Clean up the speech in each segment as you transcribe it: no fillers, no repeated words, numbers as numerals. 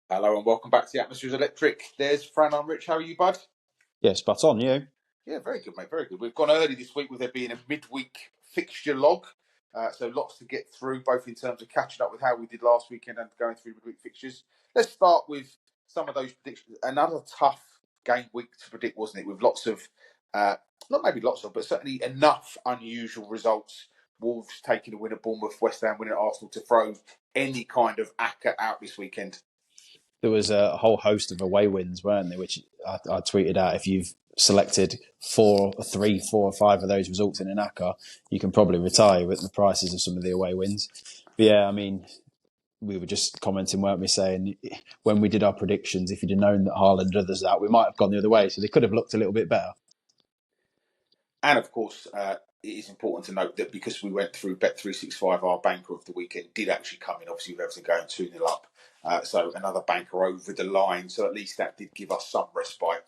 Hello and welcome back to the Atmosphere's Electric. There's Fran, I'm Rich. How are you, bud? Yeah, spot on, you. Yeah, very good, mate. Very good. We've gone early this week with there being a midweek fixture log. So lots to get through, both in terms of catching up with how we did last weekend and going through midweek fixtures. Let's start with some of those predictions. Another tough game week to predict, wasn't it? With lots of, not maybe lots of, but certainly enough unusual results. Wolves taking a win at Bournemouth, West Ham winning at Arsenal to throw any kind of acca out this weekend. There was a whole host of away wins, weren't there? Which I tweeted out. If you've selected three, four, or five of those results in an ACCA, you can probably retire with the prices of some of the away wins. But yeah, I mean, we were just commenting, weren't we, saying when we did our predictions, if you'd have known that Haaland and others out, we might have gone the other way. So they could have looked a little bit better. And of course, it is important to note that because we went through Bet365, our banker of the weekend did actually come in, obviously, with everything going 2-0 up. So another banker over the line. So at least that did give us some respite.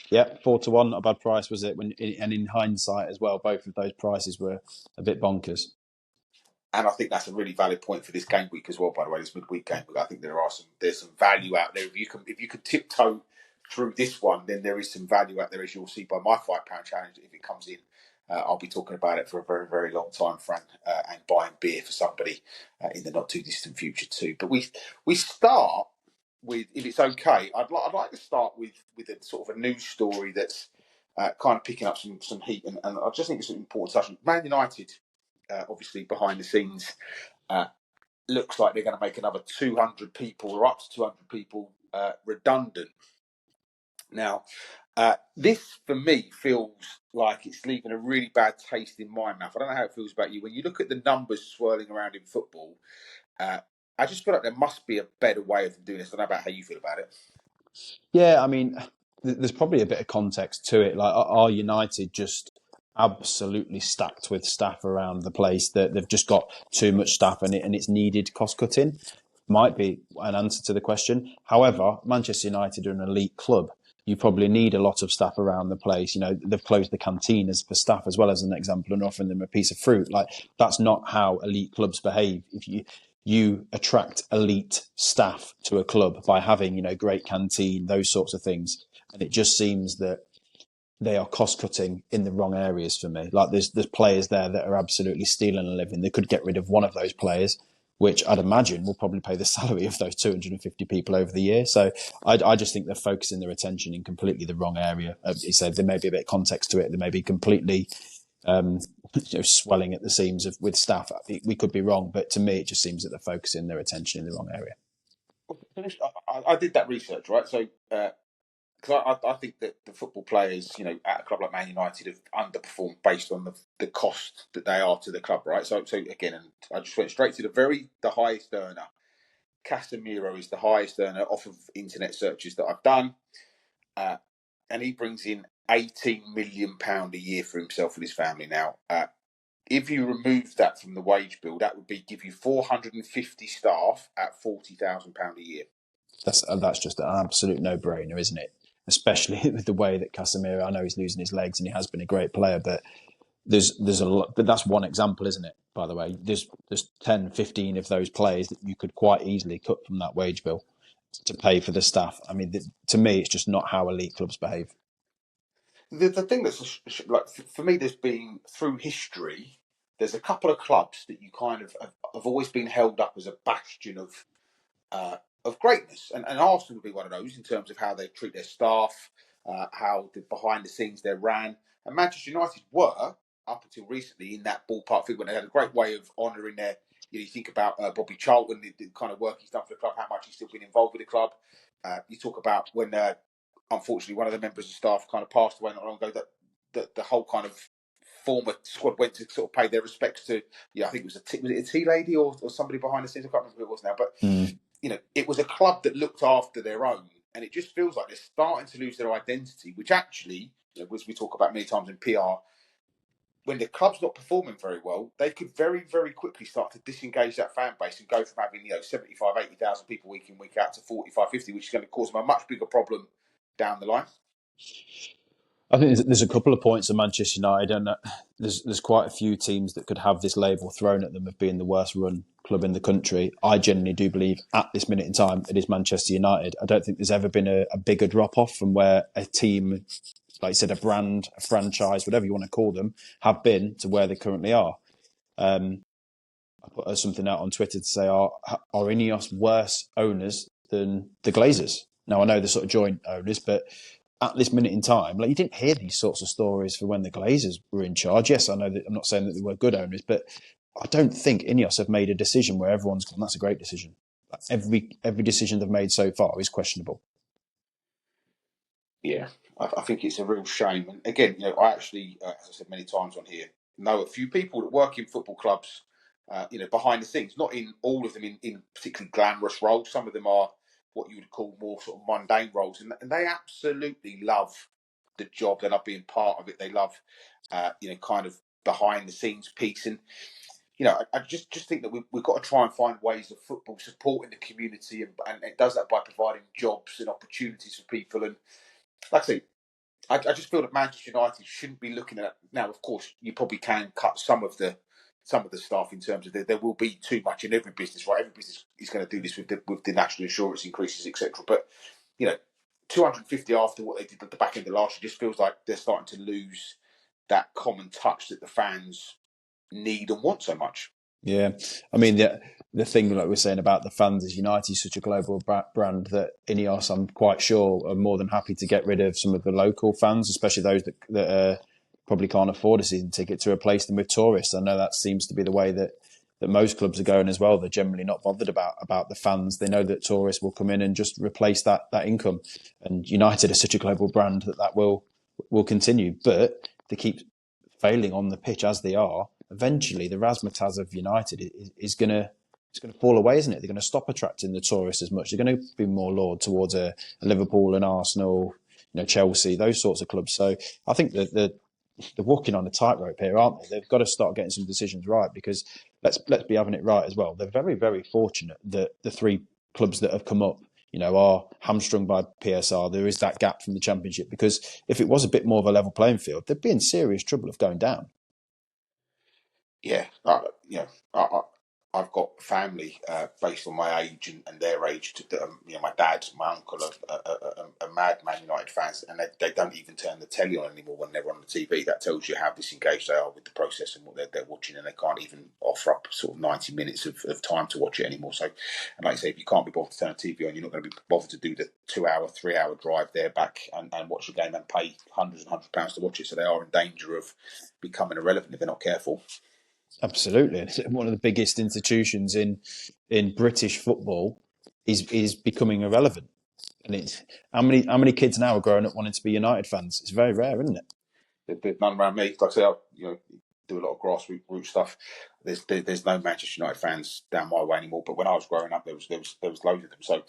Yeah, 4-1, not a bad price, was it? And in hindsight as well, both of those prices were a bit bonkers. And I think that's a really valid point for this game week as well. By the way, this midweek game week, I think there's some value out there. If you can tiptoe through this one, then there is some value out there, as you'll see by my £5 challenge if it comes in. I'll be talking about it for a very, very long time, Fran, and buying beer for somebody in the not too distant future too. But we start with, if it's okay, I'd like to start with a sort of a news story that's kind of picking up some heat, and I just think it's an important touch. Man United, obviously behind the scenes, looks like they're going to make another 200 people or up to 200 people redundant. Now, this for me feels like it's leaving a really bad taste in my mouth. I don't know how it feels about you. When you look at the numbers swirling around in football, I just feel like there must be a better way of doing this. I don't know about how you feel about it. Yeah, I mean, there's probably a bit of context to it. Like, are United just absolutely stacked with staff around the place that they've just got too much staff and it's needed cost cutting? Might be an answer to the question. However, Manchester United are an elite club. You probably need a lot of staff around the place. You know, they've closed the cantinas for staff as well as an example and offering them a piece of fruit. Like, that's not how elite clubs behave. If you attract elite staff to a club by having, great canteen, those sorts of things. And it just seems that they are cost cutting in the wrong areas for me. Like there's players there that are absolutely stealing a living. They could get rid of one of those players, which I'd imagine will probably pay the salary of those 250 people over the year. So I just think they're focusing their attention in completely the wrong area. You said there may be a bit of context to it. They may be completely swelling at the seams with staff. We could be wrong, but to me, it just seems that they're focusing their attention in the wrong area. I did that research, right? So, because I think that the football players, at a club like Man United have underperformed based on the cost that they are to the club, right? So again, and I just went straight to the highest earner. Casemiro is the highest earner off of internet searches that I've done, and he brings in £18 million a year for himself and his family. Now, if you remove that from the wage bill, that would give you 450 staff at £40,000 a year. That's just an absolute no-brainer, isn't it? Especially with the way that Casemiro, I know he's losing his legs and he has been a great player, but there's a lot, but that's one example, isn't it? By the way, there's 10, 15 of those players that you could quite easily cut from that wage bill to pay for the staff. I mean, to me, it's just not how elite clubs behave. The thing that's like for me, there's been through history. There's a couple of clubs that you kind of have always been held up as a bastion of greatness, and Arsenal would be one of those in terms of how they treat their staff, how behind the scenes they're ran, and Manchester United were up until recently in that ballpark figure when they had a great way of honouring their. You think about Bobby Charlton, the kind of work he's done for the club, how much he's still been involved with the club. You talk about when unfortunately one of the members of staff kind of passed away not long ago. That the whole kind of former squad went to sort of pay their respects to. I think it was a tea lady or somebody behind the scenes. I can't remember who it was now, but it was a club that looked after their own, and it just feels like they're starting to lose their identity. Which actually, as we talk about many times in PR, when the club's not performing very well, they could very, very quickly start to disengage that fan base and go from having 75, 80,000 people week in, week out to 45, 50, which is going to cause them a much bigger problem down the line. I think there's a couple of points of Manchester United, and there's quite a few teams that could have this label thrown at them of being the worst run club in the country, I genuinely do believe at this minute in time it is Manchester United. I don't think there's ever been a bigger drop off from where a team, like you said, a brand, a franchise, whatever you want to call them, have been to where they currently are. I put something out on Twitter to say, are Ineos worse owners than the Glazers? Now, I know they're sort of joint owners, but at this minute in time, like, you didn't hear these sorts of stories for when the Glazers were in charge. Yes, I know that I'm not saying that they were good owners, but I don't think Ineos have made a decision where everyone's gone, that's a great decision. Every decision they've made so far is questionable. Yeah, I think it's a real shame. And again, I actually, as I said many times on here, know a few people that work in football clubs, behind the scenes, not in all of them in particularly glamorous roles. Some of them are what you would call more sort of mundane roles, and they absolutely love the job. They love being part of it. They love, kind of behind the scenes piece. And I just think that we've got to try and find ways of football supporting the community, and it does that by providing jobs and opportunities for people. And like I say, I just feel that Manchester United shouldn't be looking at now. Of course, you probably can cut some of the staff in terms of there will be too much in every business, right? Every business is going to do this with the national insurance increases, etc. But 250 after what they did at the back end of last year just feels like they're starting to lose that common touch that the fans need and want so much. Yeah, I mean the thing like we're saying about the fans is United is such a global brand that Ineos, I'm quite sure, are more than happy to get rid of some of the local fans, especially those that probably can't afford a season ticket, to replace them with tourists. I know that seems to be the way that most clubs are going as well. They're generally not bothered about the fans. They know that tourists will come in and just replace that income. And United is such a global brand that will continue, but they keep failing on the pitch as they are. Eventually, the razzmatazz of United is going to fall away, isn't it? They're going to stop attracting the tourists as much. They're going to be more lured towards a Liverpool and Arsenal, Chelsea, those sorts of clubs. So I think that they're walking on a tightrope here, aren't they? They've got to start getting some decisions right, because let's be having it right as well. They're very, very fortunate that the three clubs that have come up, are hamstrung by PSR. There is that gap from the Championship, because if it was a bit more of a level playing field, they'd be in serious trouble of going down. Yeah, I, I've got family based on my age and their age. My dad, my uncle are mad Man United fans, and they don't even turn the telly on anymore when they're on the TV. That tells you how disengaged they are with the process and what they're watching, and they can't even offer up sort of 90 minutes of time to watch it anymore. So, and like I say, if you can't be bothered to turn the TV on, you're not going to be bothered to do the 2 hour, 3 hour drive there back and watch the game and pay hundreds and hundreds of pounds to watch it. So they are in danger of becoming irrelevant if they're not careful. Absolutely, it's one of the biggest institutions in British football is becoming irrelevant. And it's how many kids now are growing up wanting to be United fans? It's very rare, isn't it? There's none around me. Like I say, I do a lot of grassroots stuff. There's no Manchester United fans down my way anymore. But when I was growing up, there was loads of them. So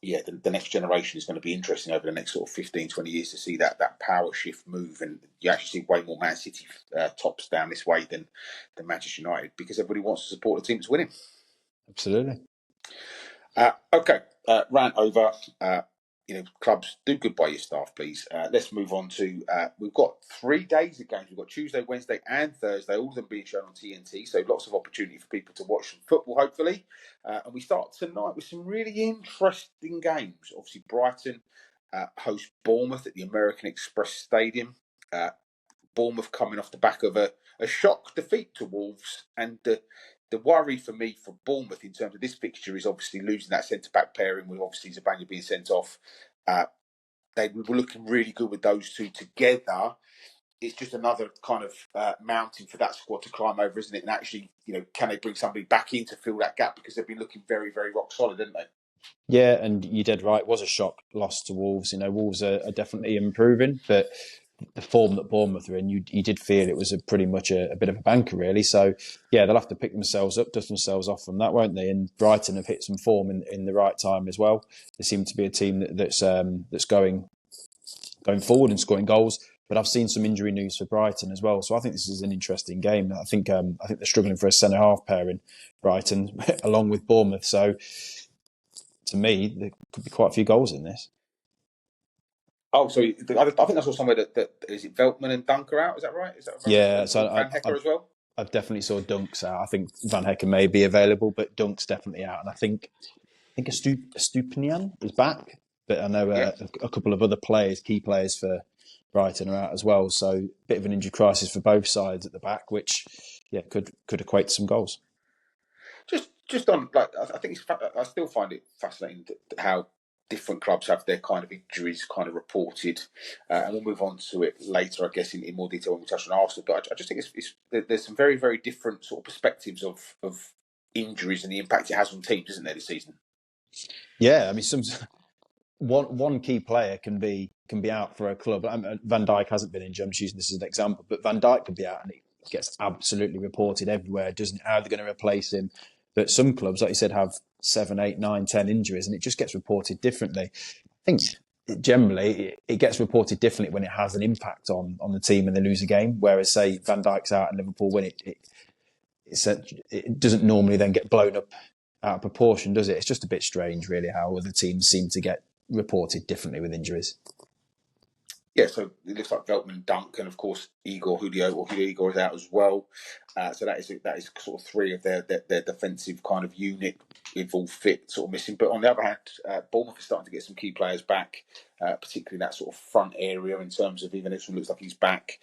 the next generation is going to be interesting over the next sort of 15, 20 years to see that power shift move, and you actually see way more Man City tops down this way than Manchester United, because everybody wants to support the team that's winning. Absolutely. Okay, rant over. Clubs, do good by your staff, please. Let's move on to. We've got 3 days of games. We've got Tuesday, Wednesday, and Thursday. All of them being shown on TNT, so lots of opportunity for people to watch some football, hopefully. And we start tonight with some really interesting games. Obviously, Brighton host Bournemouth at the American Express Stadium. Bournemouth coming off the back of a shock defeat to Wolves, and the worry for me for Bournemouth in terms of this fixture is obviously losing that centre-back pairing with obviously Zabanya being sent off. They were looking really good with those two together. It's just another kind of mountain for that squad to climb over, isn't it? And actually, can they bring somebody back in to fill that gap, because they've been looking very, very rock solid, haven't they? Yeah, and you did right. It was a shock loss to Wolves. Wolves are definitely improving, but the form that Bournemouth are in, you did feel it was pretty much a bit of a banker, really. So, yeah, they'll have to pick themselves up, dust themselves off from that, won't they? And Brighton have hit some form in the right time as well. They seem to be a team that's going forward and scoring goals. But I've seen some injury news for Brighton as well, so I think this is an interesting game. I think they're struggling for a centre half pairing, Brighton, along with Bournemouth. So, to me, there could be quite a few goals in this. Oh, so I think I saw somewhere that is it Veltman and Dunker out? Is that right? Is that right? Yeah, And so Van Hecker as well? I've definitely saw Dunk's out. I think Van Hecken may be available, but Dunk's definitely out. And I think Estupinian is back, but I know Yeah. a couple of other players, key players for Brighton, are out as well. So a bit of an injury crisis for both sides at the back, which could equate to some goals. Just on like, I think I still find it fascinating how different clubs have their kind of injuries kind of reported, and we'll move on to it later, I guess, in more detail when we touch on Arsenal. But I just think there's some very very different sort of perspectives of injuries and the impact it has on teams, isn't there, this season? Yeah, I mean, one key player can be out for a club. Van Dijk hasn't been injured. I'm just using this as an example, but Van Dijk could be out, and it gets absolutely reported everywhere. Doesn't how they're going to replace him? But some clubs, like you said, have 7, 8, 9, 10 injuries, and it just gets reported differently. I think generally it gets reported differently when it has an impact on the team and they lose a game. Whereas, say, Van Dijk's out and Liverpool win, it doesn't normally then get blown up out of proportion, does it? It's just a bit strange, really, how other teams seem to get reported differently with injuries. Yeah, so it looks like Veltman, Dunk, and of course Julio Igor is out as well. So that is sort of three of their defensive kind of unit with all fit sort of missing. But on the other hand, Bournemouth is starting to get some key players back, particularly in that sort of front area in terms of even this one looks like he's back.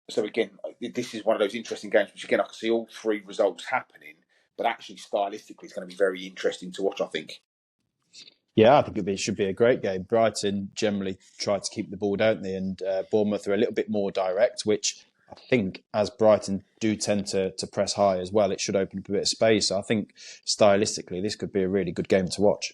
So again, this is one of those interesting games which again I can see all three results happening, but actually stylistically it's going to be very interesting to watch, I think. Yeah, I think it should be a great game. Brighton generally try to keep the ball, don't they? And Bournemouth are a little bit more direct, which I think, as Brighton do tend to press high as well, it should open up a bit of space. So I think stylistically, this could be a really good game to watch.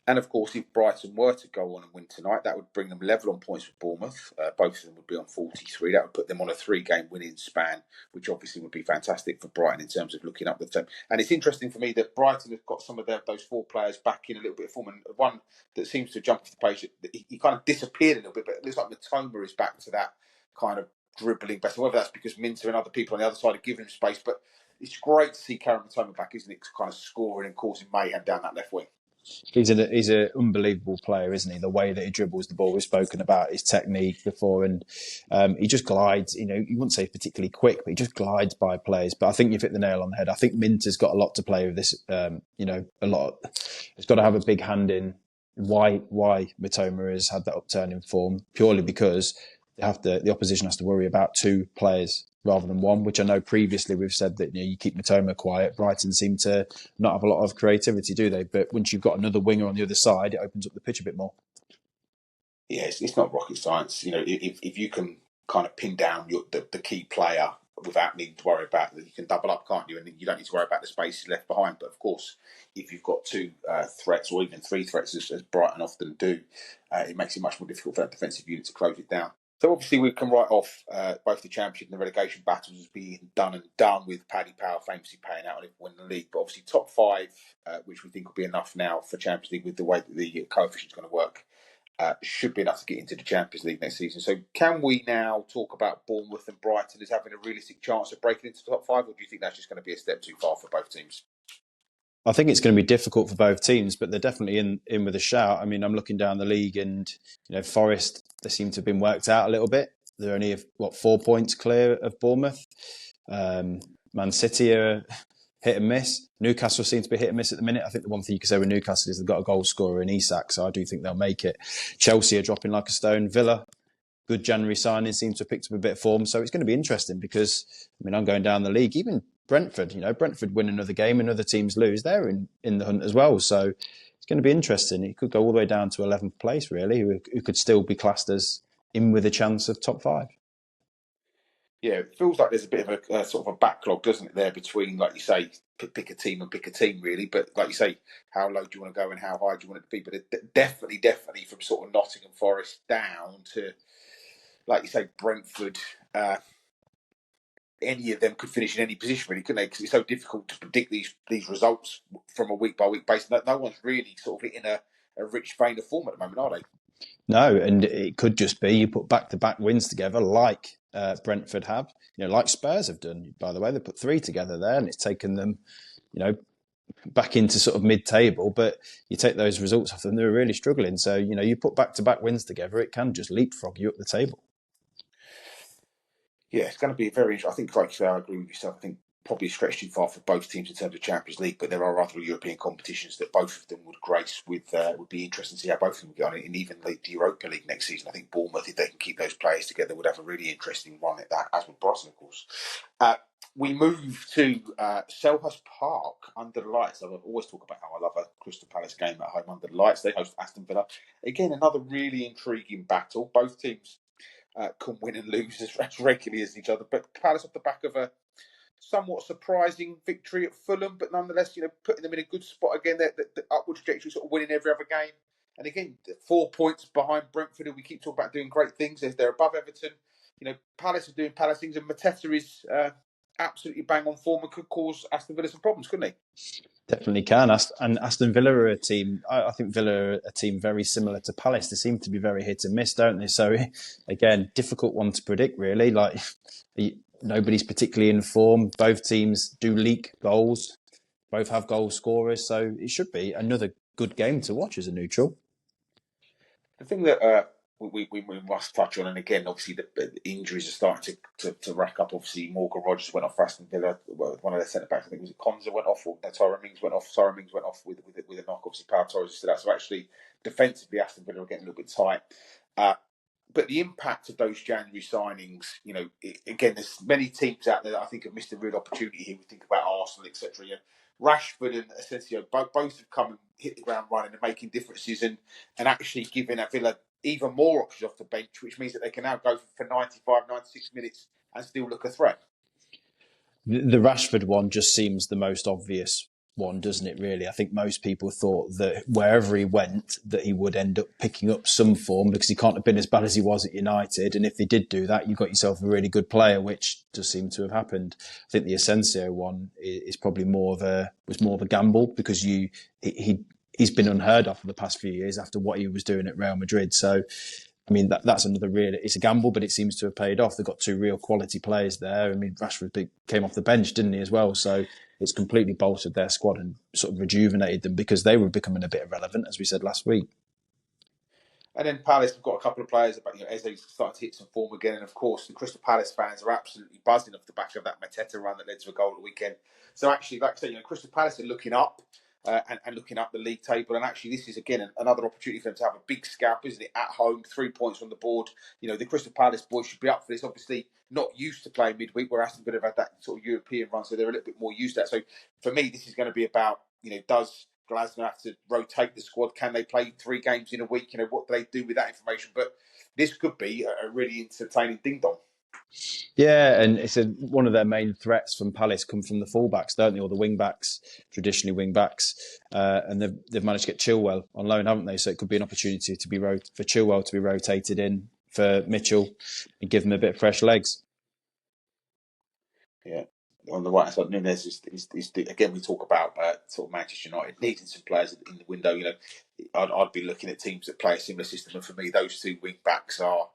And of course, if Brighton were to go on and win tonight, that would bring them level on points with Bournemouth. Both of them would be on 43. That would put them on a 3-game winning span, which obviously would be fantastic for Brighton in terms of looking up the team. And it's interesting for me that Brighton have got some of those 4 players back in a little bit of form. And one that seems to jump off the page, he kind of disappeared a little bit, but it looks like Matoma is back to that kind of dribbling best. Whether that's because Minter and other people on the other side are giving him space, but it's great to see Karen Matoma back, isn't it? Kind of scoring and causing mayhem down that left wing. He's an unbelievable player, isn't he? The way that he dribbles the ball, we've spoken about his technique before, and he just glides. You wouldn't say particularly quick, but he just glides by players. But I think you've hit the nail on the head. I think Minter's got a lot to play with this. A lot. He's got to have a big hand in why Mitoma has had that upturn in form, purely because the opposition has to worry about 2 players rather than 1, which I know previously we've said that you keep Mitoma quiet. Brighton seem to not have a lot of creativity, do they? But once you've got another winger on the other side, it opens up the pitch a bit more. Yeah, it's not rocket science. If you can kind of pin down the key player without needing to worry about you can double up, can't you? And you don't need to worry about the spaces left behind. But of course, if you've got 2 threats or even 3 threats, as Brighton often do, it makes it much more difficult for that defensive unit to close it down. So obviously we can write off both the championship and the relegation battles as being done and done, with Paddy Power famously paying out on everyone in the league. But obviously top 5, which we think will be enough now for Champions League with the way that the coefficient is going to work, should be enough to get into the Champions League next season. So can we now talk about Bournemouth and Brighton as having a realistic chance of breaking into the top 5, or do you think that's just going to be a step too far for both teams? I think it's going to be difficult for both teams, but they're definitely in with a shout. I mean, I'm looking down the league, and Forest, they seem to have been worked out a little bit. They're only 4 points clear of Bournemouth. Man City are hit and miss. Newcastle seem to be hit and miss at the minute. I think the one thing you can say with Newcastle is they've got a goal scorer in Isak, so I do think they'll make it. Chelsea are dropping like a stone. Villa, good January signing, seems to have picked up a bit of form. So it's going to be interesting because, I'm going down the league. Even Brentford, Brentford win another game and other teams lose. They're in the hunt as well. So it's going to be interesting. It could go all the way down to 11th place, really, who could still be classed as in with a chance of top 5. Yeah, it feels like there's a bit of a sort of a backlog, doesn't it, there between, like you say, pick a team and pick a team, really. But like you say, how low do you want to go and how high do you want it to be? But it definitely from sort of Nottingham Forest down to, like you say, Brentford. Any of them could finish in any position, really, couldn't they? Because it's so difficult to predict these results from a week by week basis. No one's really sort of hitting a rich vein of form at the moment, are they? No, and it could just be you put back-to-back wins together like Brentford have, like Spurs have done, by the way. They put 3 together there and it's taken them, back into sort of mid-table, but you take those results off them, they're really struggling. So, you put back-to-back wins together, it can just leapfrog you up the table. Yeah, it's going to be very interesting. I think, like you say, I agree with yourself. I think probably stretched too far for both teams in terms of Champions League, but there are other European competitions that both of them would grace with. Would be interesting to see how both of them get on it, and even the Europa League next season. I think Bournemouth, if they can keep those players together, would have a really interesting run at that, as with Brighton, of course. We move to Selhurst Park under the lights. I always talk about how I love a Crystal Palace game at home under the lights. They host Aston Villa. Again, another really intriguing battle. Both teams can win and lose as regularly as each other. But Palace off the back of a somewhat surprising victory at Fulham, but nonetheless, putting them in a good spot again. The upward trajectory, sort of winning every other game. And again, 4 points behind Brentford, who we keep talking about doing great things. They're above Everton. Palace are doing Palace things, and Mateta is absolutely bang on form and could cause Aston Villa some problems, couldn't he? Definitely can. And Aston Villa are a team, I think Villa are a team very similar to Palace. They seem to be very hit and miss, don't they? So, again, difficult one to predict, really. Like, nobody's particularly in form. Both teams do leak goals. Both have goal scorers. So, it should be another good game to watch as a neutral. The thing that we must touch on, and again, obviously, the injuries are starting to rack up. Obviously, Morgan Rogers went off for Aston Villa. One of their centre backs, I think, was it Konza went off, or Tyrone Mings went off. Tyrone Mings went off with a knock. Obviously, Pau Torres is still out. So actually, defensively, Aston Villa are getting a little bit tight. But the impact of those January signings, again, there's many teams out there that I think have missed a real opportunity here. We think about Arsenal, etc. Rashford and Asensio both have come and hit the ground running and making differences and actually giving Villa even more options off the bench, which means that they can now go for 95, 96 minutes and still look a threat. The Rashford one just seems the most obvious one, doesn't it, really? I think most people thought that wherever he went, that he would end up picking up some form because he can't have been as bad as he was at United. And if he did do that, you got yourself a really good player, which does seem to have happened. I think the Asensio one is probably more of a gamble because he's been unheard of for the past few years after what he was doing at Real Madrid. So, I mean, that's another it's a gamble, but it seems to have paid off. They've got two real quality players there. I mean, Rashford came off the bench, didn't he, as well? So it's completely bolstered their squad and sort of rejuvenated them because they were becoming a bit irrelevant, as we said last week. And then Palace have got a couple of players, but Eze's starting to hit some form again. And of course, the Crystal Palace fans are absolutely buzzing off the back of that Mateta run that led to a goal at the weekend. So actually, like I say, Crystal Palace are looking up and looking up the league table. And actually, this is again another opportunity for them to have a big scalp, isn't it? At home, 3 points on the board. The Crystal Palace boys should be up for this. Obviously, not used to playing midweek, where Aston Villa have had that sort of European run, so they're a little bit more used to that. So for me, this is going to be about does Glasner have to rotate the squad? Can they play 3 games in a week? What do they do with that information? But this could be a really entertaining ding-dong. Yeah, and it's one of their main threats from Palace come from the fullbacks, don't they, or the wing-backs, traditionally wing-backs. And they've managed to get Chilwell on loan, haven't they? So it could be an opportunity for Chilwell to be rotated in for Mitchell and give them a bit of fresh legs. Yeah. On the right side, Nunes is again. We talk about sort of Manchester United needing some players in the window. I'd be looking at teams that play a similar system, and for me, those 2 wing backs are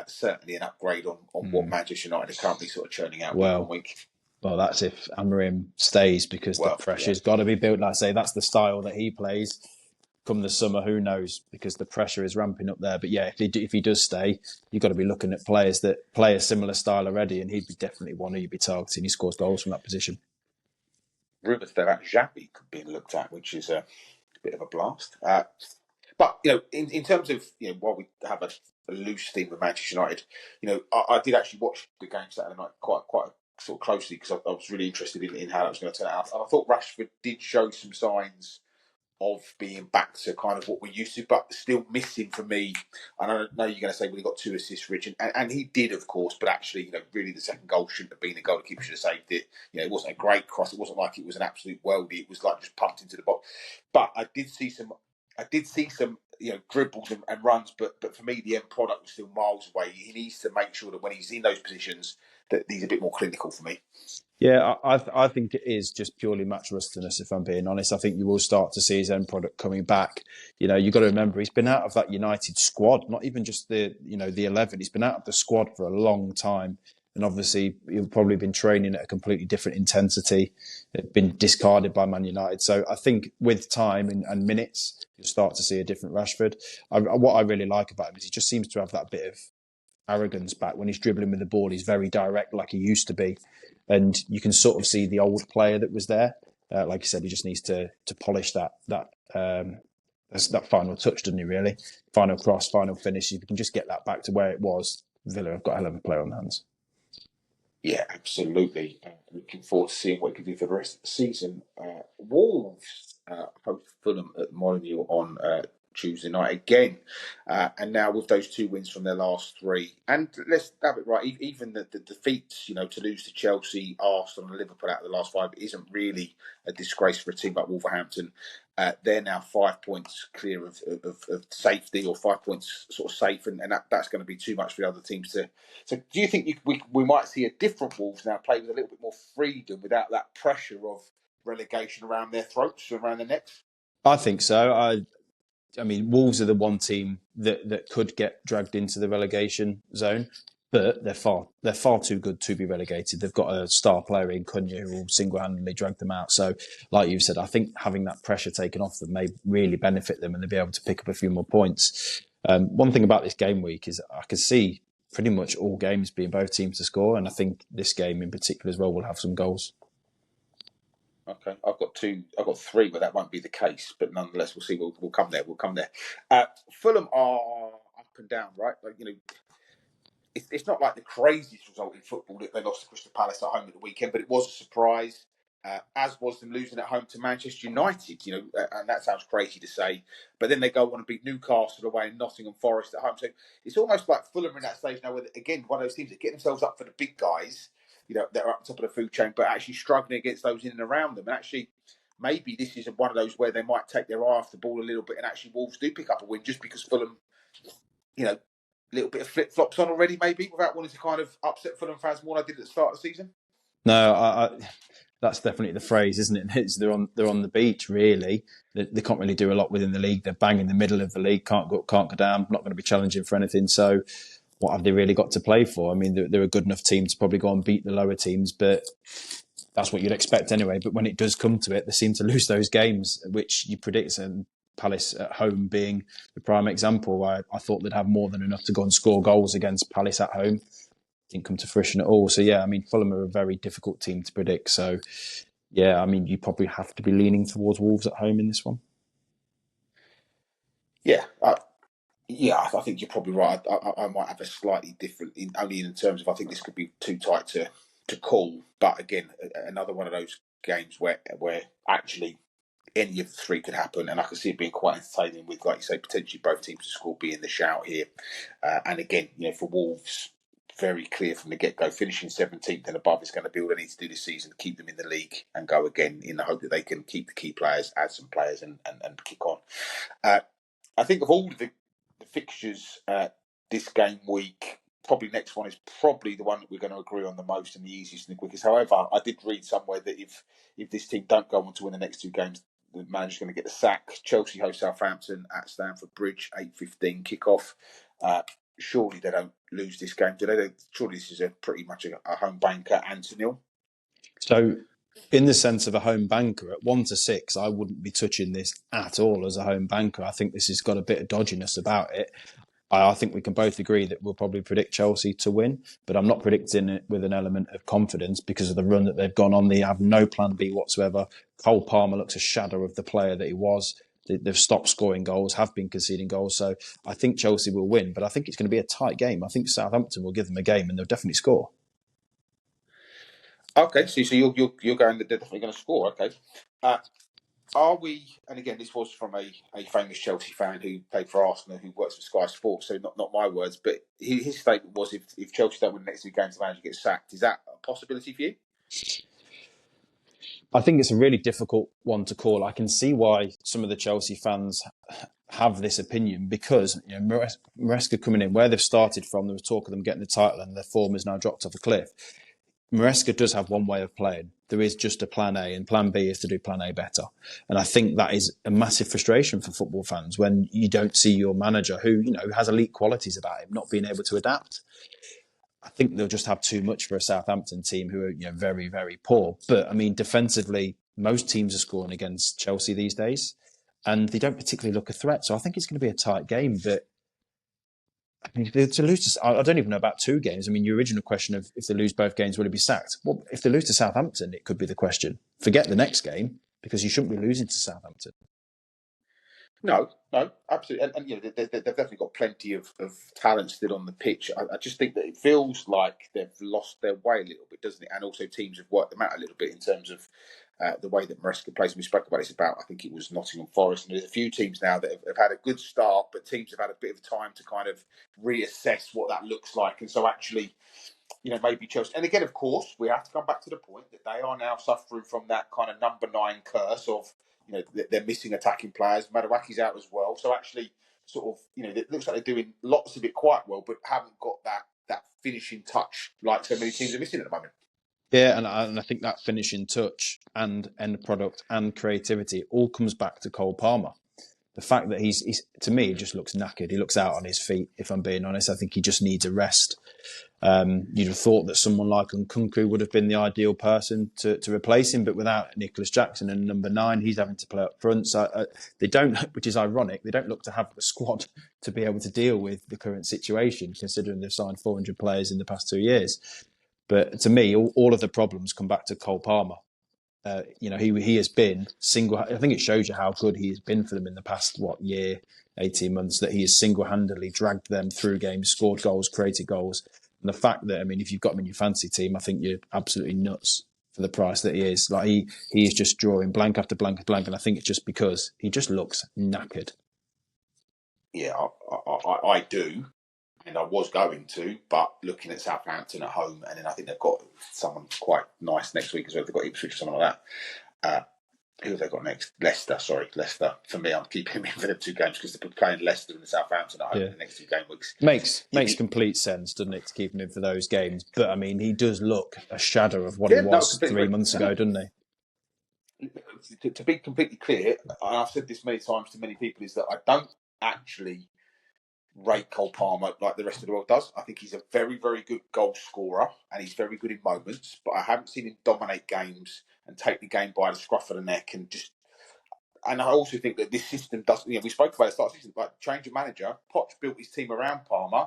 certainly an upgrade on what Manchester United are currently sort of churning out week on week. Well, that's if Amorim stays because the pressure's got to be built. Like I say, that's the style that he plays. Come the summer, who knows? Because the pressure is ramping up there. But yeah, if he does stay, you've got to be looking at players that play a similar style already, and he'd be definitely one who you'd be targeting. He scores goals from that position. Rumours that Xavi could be looked at, which is a bit of a blast. But in terms of while we have a loose theme with Manchester United, I did actually watch the game Saturday night quite sort of closely because I was really interested in how that was going to turn out. And I thought Rashford did show some signs of being back to kind of what we're used to, but still missing for me. And I know you're going to say, well, he got 2 assists, Rich, and he did, of course, but actually, really the second goal shouldn't have been a goal. The keeper should have saved it. It wasn't a great cross. It wasn't like it was an absolute worldie. It was like just pumped into the box. But I did see some dribbles and runs, but for me, the end product was still miles away. He needs to make sure that when he's in those positions, that he's a bit more clinical for me. Yeah, I think it is just purely match rustiness, if I'm being honest. I think you will start to see his end product coming back. You've got to remember he's been out of that United squad, not even just the 11. He's been out of the squad for a long time. And obviously, he'll probably been training at a completely different intensity, been discarded by Man United. So I think with time and minutes, you'll start to see a different Rashford. What I really like about him is he just seems to have that bit of arrogance back. When he's dribbling with the ball, he's very direct like he used to be. And you can sort of see the old player that was there. Like you said, he just needs to polish that final touch, doesn't he, really? Final cross, final finish. If you can just get that back to where it was, Villa have got a hell of a player on their hands. Yeah, absolutely. Looking forward to seeing what he can do for the rest of the season. Wolves host Fulham at Molineux on Tuesday night again. And now with those 2 wins from their last 3, and let's have it right, even the defeats, to lose to Chelsea, Arsenal and Liverpool out of the last 5 isn't really a disgrace for a team like Wolverhampton. They're now 5 points clear of safety, or 5 points sort of safe, and that's going to be too much for the other teams to. So, do you think we might see a different Wolves now play with a little bit more freedom without that pressure of relegation around their throats, around their necks? I think so. I mean, Wolves are the one team that could get dragged into the relegation zone, but they're far too good to be relegated. They've got a star player in Cunha who will single-handedly drag them out. So, like you said, I think having that pressure taken off them may really benefit them, and they'll be able to pick up a few more points. One thing about this game week is I can see pretty much all games being both teams to score, and I think this game in particular as well will have some goals. Okay, I've got 3, but that won't be the case. But nonetheless, we'll see. We'll come there. Fulham are up and down, right? Like, it's not like the craziest result in football that they lost to Crystal Palace at home at the weekend, but it was a surprise. As was them losing at home to Manchester United, and that sounds crazy to say, but then they go on and beat Newcastle away and Nottingham Forest at home. So it's almost like Fulham are in that stage now, where again one of those teams that get themselves up for the big guys, that are up top of the food chain, but actually struggling against those in and around them. And actually, maybe this is one of those where they might take their eye off the ball a little bit, and actually Wolves do pick up a win just because Fulham, a little bit of flip flops on already, maybe without wanting to kind of upset Fulham fans more than I did at the start of the season. No, that's definitely the phrase, isn't it? They're on the beach, really. They can't really do a lot within the league. They're bang in the middle of the league, can't go down, not going to be challenging for anything. So what have they really got to play for? I mean, they're a good enough team to probably go and beat the lower teams, but that's what you'd expect anyway. But when it does come to it, they seem to lose those games, which you predict. And Palace at home being the prime example. I thought they'd have more than enough to go and score goals against Palace at home. Didn't come to fruition at all. So, yeah, I mean, Fulham are a very difficult team to predict. So, yeah, I mean, you probably have to be leaning towards Wolves at home in this one. Yeah, I think you're probably right. I might have a slightly different, only in terms of I think this could be too tight to call. But again, another one of those games where actually any of the 3 could happen, and I can see it being quite entertaining with, like you say, potentially both teams to score being the shout here. And again, for Wolves, very clear from the get-go, finishing 17th and above is going to be all they need to do this season to keep them in the league and go again in the hope that they can keep the key players, add some players, and kick on. I think of all the fixtures this game week, probably next one is probably the one that we're going to agree on the most and the easiest and the quickest. However, I did read somewhere that if this team don't go on to win the next 2 games, the manager's going to get the sack. Chelsea host Southampton at Stamford Bridge, 8:15 kickoff. Surely they don't lose this game, do they? Surely this is pretty much a home banker and 2-0. So, in the sense of a home banker, at 1-6, I wouldn't be touching this at all as a home banker. I think this has got a bit of dodginess about it. I think we can both agree that we'll probably predict Chelsea to win, but I'm not predicting it with an element of confidence because of the run that they've gone on. They have no plan B whatsoever. Cole Palmer looks a shadow of the player that he was. They've stopped scoring goals, have been conceding goals. So I think Chelsea will win, but I think it's going to be a tight game. I think Southampton will give them a game and they'll definitely score. Okay, so you're going that they're definitely going to score. Okay. Are we, and again, this was from a famous Chelsea fan who played for Arsenal, who works for Sky Sports, so not my words, but his statement was if Chelsea don't win the next 2 games, the manager gets sacked. Is that a possibility for you? I think it's a really difficult one to call. I can see why some of the Chelsea fans have this opinion because Maresca coming in, where they've started from, there was talk of them getting the title and their form has now dropped off a cliff. Maresca does have one way of playing. There is just a plan A, and plan B is to do plan A better. And I think that is a massive frustration for football fans when you don't see your manager, who has elite qualities about him, not being able to adapt. I think they'll just have too much for a Southampton team who are very, very poor. But I mean, defensively, most teams are scoring against Chelsea these days, and they don't particularly look a threat. So I think it's going to be a tight game. But I mean, to lose to, I don't even know about 2 games. I mean, your original question of if they lose both games, will he be sacked? Well, if they lose to Southampton, it could be the question. Forget the next game because you shouldn't be losing to Southampton. No, no, absolutely, and they've definitely got plenty of talent still on the pitch. I just think that it feels like they've lost their way a little bit, doesn't it? And also teams have worked them out a little bit in terms of the way that Maresca plays. And we spoke about this I think it was Nottingham Forest, and there's a few teams now that have had a good start, but teams have had a bit of time to kind of reassess what that looks like, and so actually maybe Chelsea. And again, of course, we have to come back to the point that they are now suffering from that kind of number 9 curse of, they're missing attacking players. Madawaki's out as well. So actually, sort of, it looks like they're doing lots of it quite well, but haven't got that finishing touch like so many teams are missing at the moment. Yeah, and I think that finishing touch and end product and creativity all comes back to Cole Palmer. The fact that he's to me, just looks knackered. He looks out on his feet, if I'm being honest. I think he just needs a rest. You'd have thought that someone like Nkunku would have been the ideal person to replace him, but without Nicholas Jackson and number 9, he's having to play up front. So they don't, which is ironic, they don't look to have a squad to be able to deal with the current situation, considering they've signed 400 players in the past 2 years. But to me, all of the problems come back to Cole Palmer. He has been single. I think it shows you how good he has been for them in the past year, 18 months. That he has single-handedly dragged them through games, scored goals, created goals. And the fact that, I mean, if you've got him in your fantasy team, I think you're absolutely nuts for the price that he is. Like he is just drawing blank after blank after blank, and I think it's just because he just looks knackered. Yeah, I do. And I was going to, but looking at Southampton at home, and then I think they've got someone quite nice next week as well. They've got Ipswich or something like that. Who have they got next? Leicester. Sorry, Leicester. For me, I'm keeping him in for them 2 games because they're playing Leicester and Southampton at home in the next 2 game weeks. Makes complete sense, doesn't it, to keep him in for those games? But I mean, he does look a shadow of what he was 3 months ago, doesn't he? To be completely clear, and I've said this many times to many people, is that I don't actually rate Cole Palmer like the rest of the world does. I think he's a very, very good goal scorer and he's very good in moments, but I haven't seen him dominate games and take the game by the scruff of the neck and I also think that this system doesn't, we spoke about it at the start of the season, like change of manager. Poch built his team around Palmer.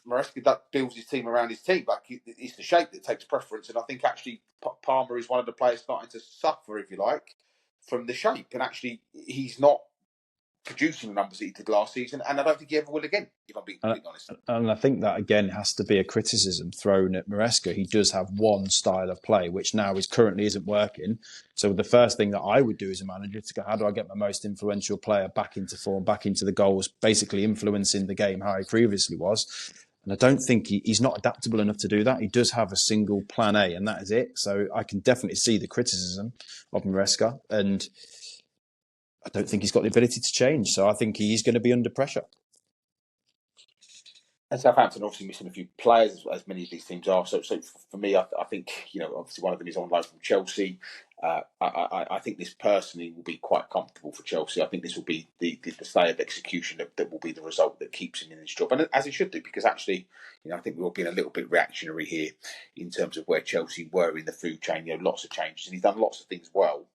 Maresca builds his team around his team. Like it's the shape that takes preference, and I think actually Palmer is one of the players starting to suffer, if you like, from the shape. And actually, he's not producing the numbers that he did last season, and I don't think he ever will again, if I'm being completely honest. And I think that, again, has to be a criticism thrown at Maresca. He does have one style of play, which now currently isn't working. So the first thing that I would do as a manager is to go, how do I get my most influential player back into form, back into the goals, basically influencing the game how he previously was. And I don't think he's not adaptable enough to do that. He does have a single plan A, and that is it. So I can definitely see the criticism of Maresca, and I don't think he's got the ability to change. So I think he's going to be under pressure. And Southampton obviously missing a few players, as many of these teams are. So for me, I think obviously one of them is on loan from Chelsea. I think this personally will be quite comfortable for Chelsea. I think this will be the stay of execution that will be the result that keeps him in his job, and as it should do, because actually, I think we've all been a little bit reactionary here in terms of where Chelsea were in the food chain. Lots of changes, and he's done lots of things well.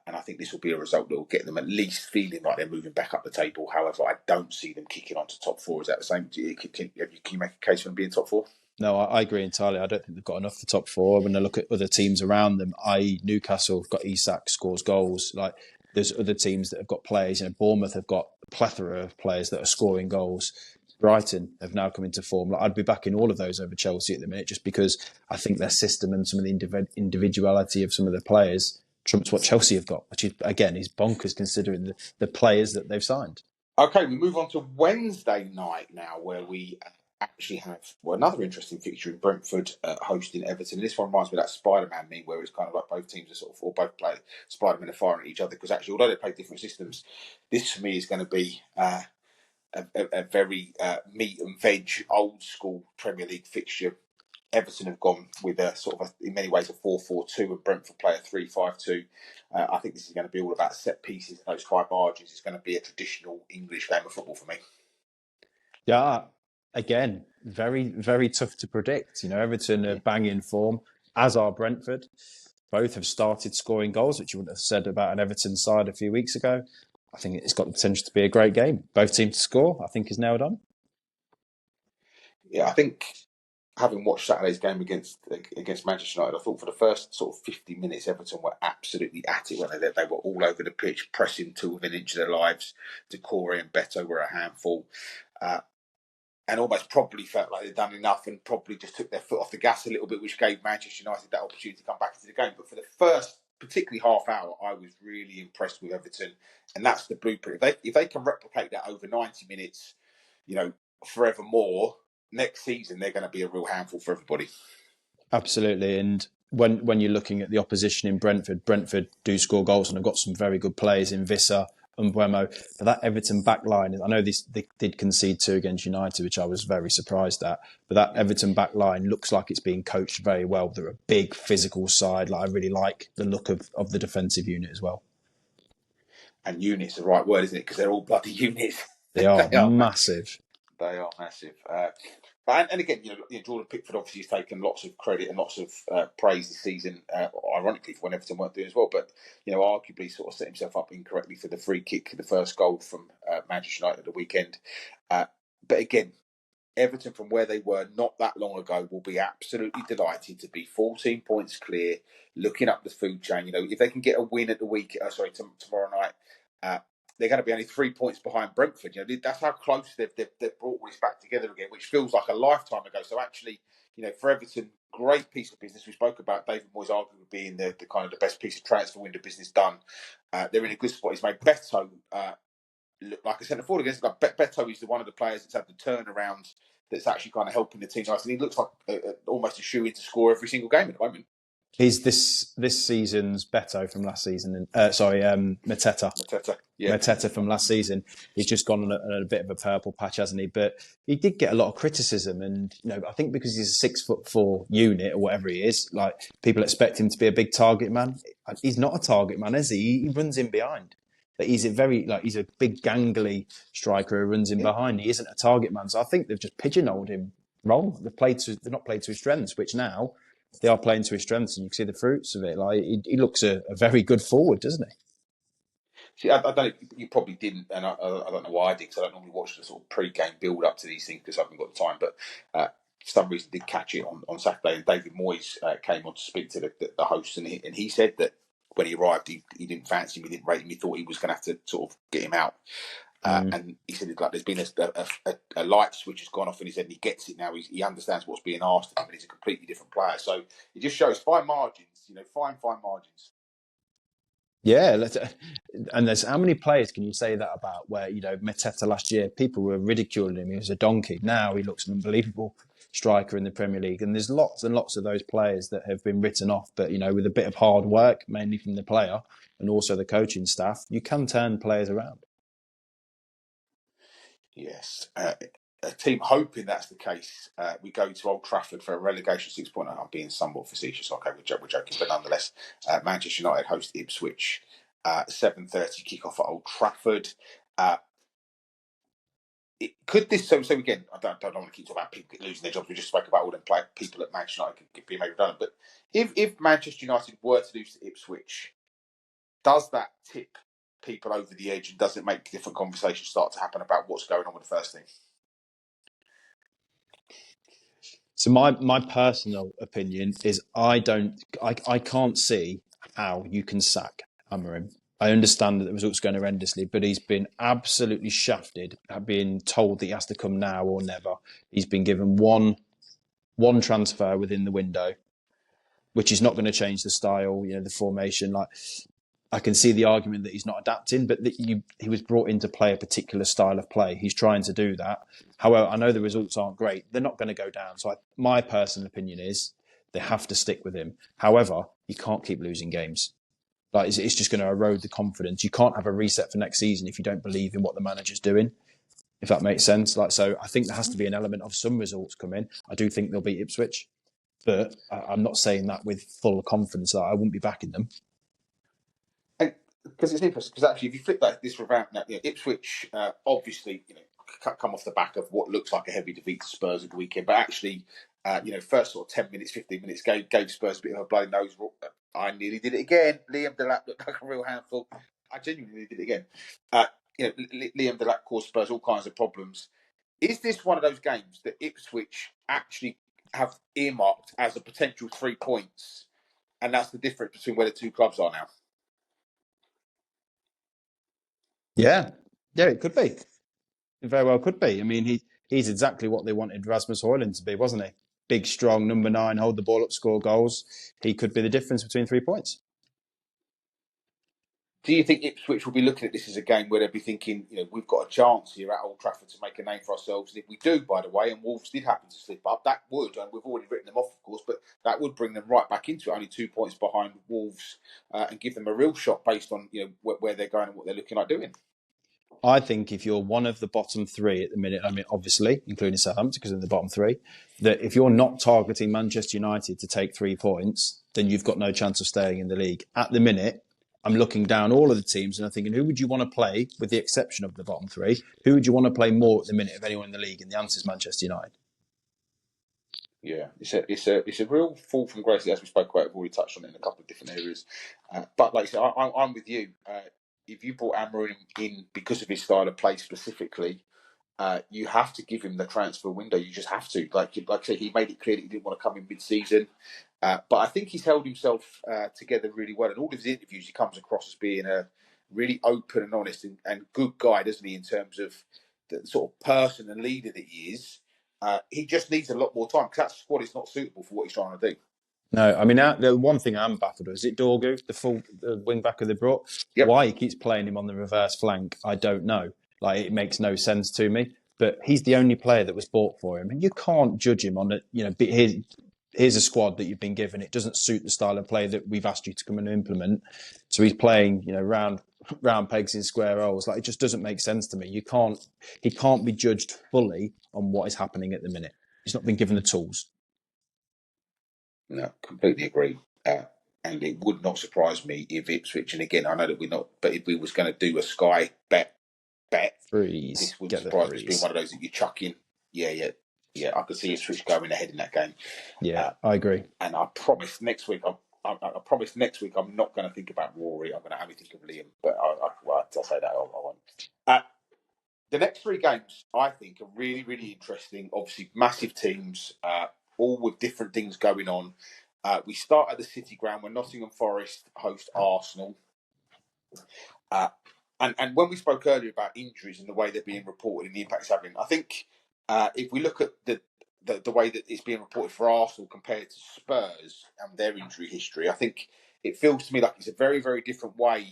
And I think this will be a result that will get them at least feeling like they're moving back up the table. However, I don't see them kicking on to top 4. Is that the same? Can you make a case for them being top 4? No, I agree entirely. I don't think they've got enough for top 4. When I look at other teams around them, i.e. Newcastle have got Isak, scores goals. Like there's other teams that have got players. Bournemouth have got a plethora of players that are scoring goals. Brighton have now come into form. Like, I'd be backing all of those over Chelsea at the minute, just because I think their system and some of the individuality of some of the players trumps what Chelsea have got, which is, again, is bonkers considering the players that they've signed. Okay, we move on to Wednesday night now, where we actually have another interesting fixture in Brentford hosting Everton. And this one reminds me of that Spider-Man meme where it's kind of like both teams are or both play Spider-Man are firing at each other, because actually, although they play different systems, this for me is going to be a very meat and veg old school Premier League fixture. Everton have gone with a sort of, in many ways, a 4-4-2, and Brentford play a 3-5-2. I think this is going to be all about set pieces and those high margins. It's going to be a traditional English game of football for me. Yeah, again, very, very tough to predict. Everton are banging form, as are Brentford. Both have started scoring goals, which you wouldn't have said about an Everton side a few weeks ago. I think it's got the potential to be a great game. Both teams to score, I think, is nailed on. I think having watched Saturday's game against Manchester United, I thought for the first sort of 50 minutes, Everton were absolutely at it. When they were all over the pitch, pressing to within an inch of their lives. Decore and Beto were a handful. And almost probably felt like they'd done enough and probably just took their foot off the gas a little bit, which gave Manchester United that opportunity to come back into the game. But for the first, particularly half hour, I was really impressed with Everton, and that's the blueprint. If they can replicate that over 90 minutes, forevermore, next season they're going to be a real handful for everybody. Absolutely, and when you're looking at the opposition in Brentford do score goals and have got some very good players in Vissa and Buemo. But that Everton back line, I know they did concede 2 against United, which I was very surprised at. But that Everton back line looks like it's being coached very well. They're a big physical side. I really like the look of the defensive unit as well. And unit's the right word, isn't it? Because they're all bloody units. They are massive. They are massive. And again, Jordan Pickford obviously has taken lots of credit and lots of praise this season, ironically, for when Everton weren't doing as well. But, arguably sort of set himself up incorrectly for the free kick, the first goal from Manchester United at the weekend. But again, Everton, from where they were not that long ago, will be absolutely delighted to be 14 points clear, looking up the food chain. If they can get a win at the tomorrow night, they're going to be only 3 points behind Brentford. That's how close they've brought all this back together again, which feels like a lifetime ago. So actually, for Everton, great piece of business. We spoke about David Moyes arguably being the kind of the best piece of transfer window business done. They're in a good spot. He's made Beto look like a centre forward against. Beto is one of the players that's had the turnaround that's actually kind of helping the team nice, and he looks like almost a shoe in to score every single game at the moment. He's this season's Beto from last season. Mateta. Mateta from last season. He's just gone on a bit of a purple patch, hasn't he? But he did get a lot of criticism, and I think because he's a 6'4" unit or whatever he is, like people expect him to be a big target man. He's not a target man, is he? He runs in behind. But he's he's a big gangly striker who runs in behind. He isn't a target man, so I think they've just pigeonholed him wrong. They've not played to his strengths, which now they are playing to his strengths, and you can see the fruits of it. Like he looks a very good forward, doesn't he? See, I don't know, you probably didn't, and I don't know why I did, because I don't normally watch the sort of pre-game build-up to these things because I haven't got the time, but for some reason did catch it on Saturday, and David Moyes came on to speak to the host, and he said that when he arrived, he didn't fancy him, he didn't rate him, he thought he was going to have to sort of get him out. And he said like there's been a light switch has gone off in his head, and he gets it now. He understands what's being asked of him, and he's a completely different player. So it just shows fine margins, fine margins. Yeah, and there's how many players can you say that about? Where Mateta last year, people were ridiculing him. He was a donkey. Now he looks an unbelievable striker in the Premier League, and there's lots and lots of those players that have been written off. But with a bit of hard work, mainly from the player and also the coaching staff, you can turn players around. Yes. A team hoping that's the case. We go to Old Trafford for a relegation 6-point. I'm being somewhat facetious. Okay, we're joking, but nonetheless, Manchester United host Ipswich. 7:30 kickoff at Old Trafford. Could this? So again, I don't want to keep talking about people losing their jobs. We just spoke about all them people at Manchester United could be made redundant. But if Manchester United were to lose to Ipswich, does that tip people over the edge, and does it make different conversations start to happen about what's going on with the first team? So my personal opinion is I can't see how you can sack Amorim. I understand that the results going horrendously, but he's been absolutely shafted at being told that he has to come now or never. He's been given one transfer within the window, which is not going to change the style, the formation. Like I can see the argument that he's not adapting, but that he was brought in to play a particular style of play. He's trying to do that. However, I know the results aren't great. They're not going to go down. So my personal opinion is they have to stick with him. However, you can't keep losing games. Like it's just going to erode the confidence. You can't have a reset for next season if you don't believe in what the manager's doing, if that makes sense. So I think there has to be an element of some results come in. I do think they'll beat Ipswich, but I'm not saying that with full confidence that I wouldn't be backing them. Because it's interesting, because actually, if you flip this around now, Ipswich obviously, come off the back of what looks like a heavy defeat to Spurs at the weekend, but actually, first sort of 10 minutes, 15 minutes gave Spurs a bit of a blow nose. I nearly did it again. Liam Delap looked like a real handful. I genuinely did it again. Liam Delap caused Spurs all kinds of problems. Is this one of those games that Ipswich actually have earmarked as a potential 3 points, and that's the difference between where the two clubs are now? Yeah, it could be. It very well could be. I mean, he's exactly what they wanted Rasmus Højlund to be, wasn't he? Big, strong, number 9, hold the ball up, score goals. He could be the difference between 3 points. Do you think Ipswich will be looking at this as a game where they'll be thinking, we've got a chance here at Old Trafford to make a name for ourselves? And if we do, by the way, and Wolves did happen to slip up, that would, and we've already written them off, of course, but that would bring them right back into it, only 2 points behind Wolves, and give them a real shot based on where they're going and what they're looking like doing. I think if you're one of the bottom 3 at the minute, I mean, obviously, including Southampton, because they're in the bottom 3, that if you're not targeting Manchester United to take 3 points, then you've got no chance of staying in the league. At the minute, I'm looking down all of the teams and I'm thinking, who would you want to play, with the exception of the bottom 3? Who would you want to play more at the minute of anyone in the league? And the answer is Manchester United. Yeah, it's a real fall from grace, as we spoke about. We've already touched on it in a couple of different areas. But like I said, I'm with you. If you brought Amarin in because of his style of play specifically, you have to give him the transfer window. You just have to. Like I say, he made it clear that he didn't want to come in mid-season. But I think he's held himself together really well. In all of his interviews, he comes across as being a really open and honest and good guy, doesn't he, in terms of the sort of person and leader that he is. He just needs a lot more time because that squad is not suitable for what he's trying to do. No, I mean, the one thing I'm baffled with, is it Dorgu, the wing back that they brought? Yep. Why he keeps playing him on the reverse flank, I don't know. Like, it makes no sense to me. But he's the only player that was bought for him. And you can't judge him on it. Here's a squad that you've been given. It doesn't suit the style of play that we've asked you to come and implement. So he's playing, round pegs in square holes. Like, it just doesn't make sense to me. He can't be judged fully on what is happening at the minute. He's not been given the tools. No, completely agree. And it would not surprise me if Ipswich, and again, I know that we're not, but if we was going to do a Sky bet, Freeze. this wouldn't surprise me as being one of those that you chuck in. Yeah. I could see Ipswich going ahead in that game. Yeah, I agree. And I promise next week, I'm not going to think about Rory. I'm going to only think of Liam. But I'll say that I won't. The next 3 games, I think, are really, really interesting. Obviously, massive teams, all with different things going on. We start at the City Ground where Nottingham Forest host Arsenal. And when we spoke earlier about injuries and the way they're being reported and the impact it's having, I think if we look at the way that it's being reported for Arsenal compared to Spurs and their injury history, I think it feels to me like it's a very, very different way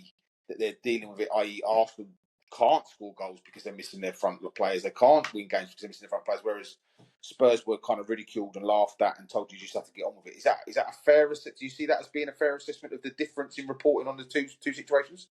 that they're dealing with it, i.e. Arsenal can't score goals because they're missing their front players. They can't win games because they're missing their front players, whereas Spurs were kind of ridiculed and laughed at and told you just have to get on with it. Is that a fair assessment? Do you see that as being a fair assessment of the difference in reporting on the two situations?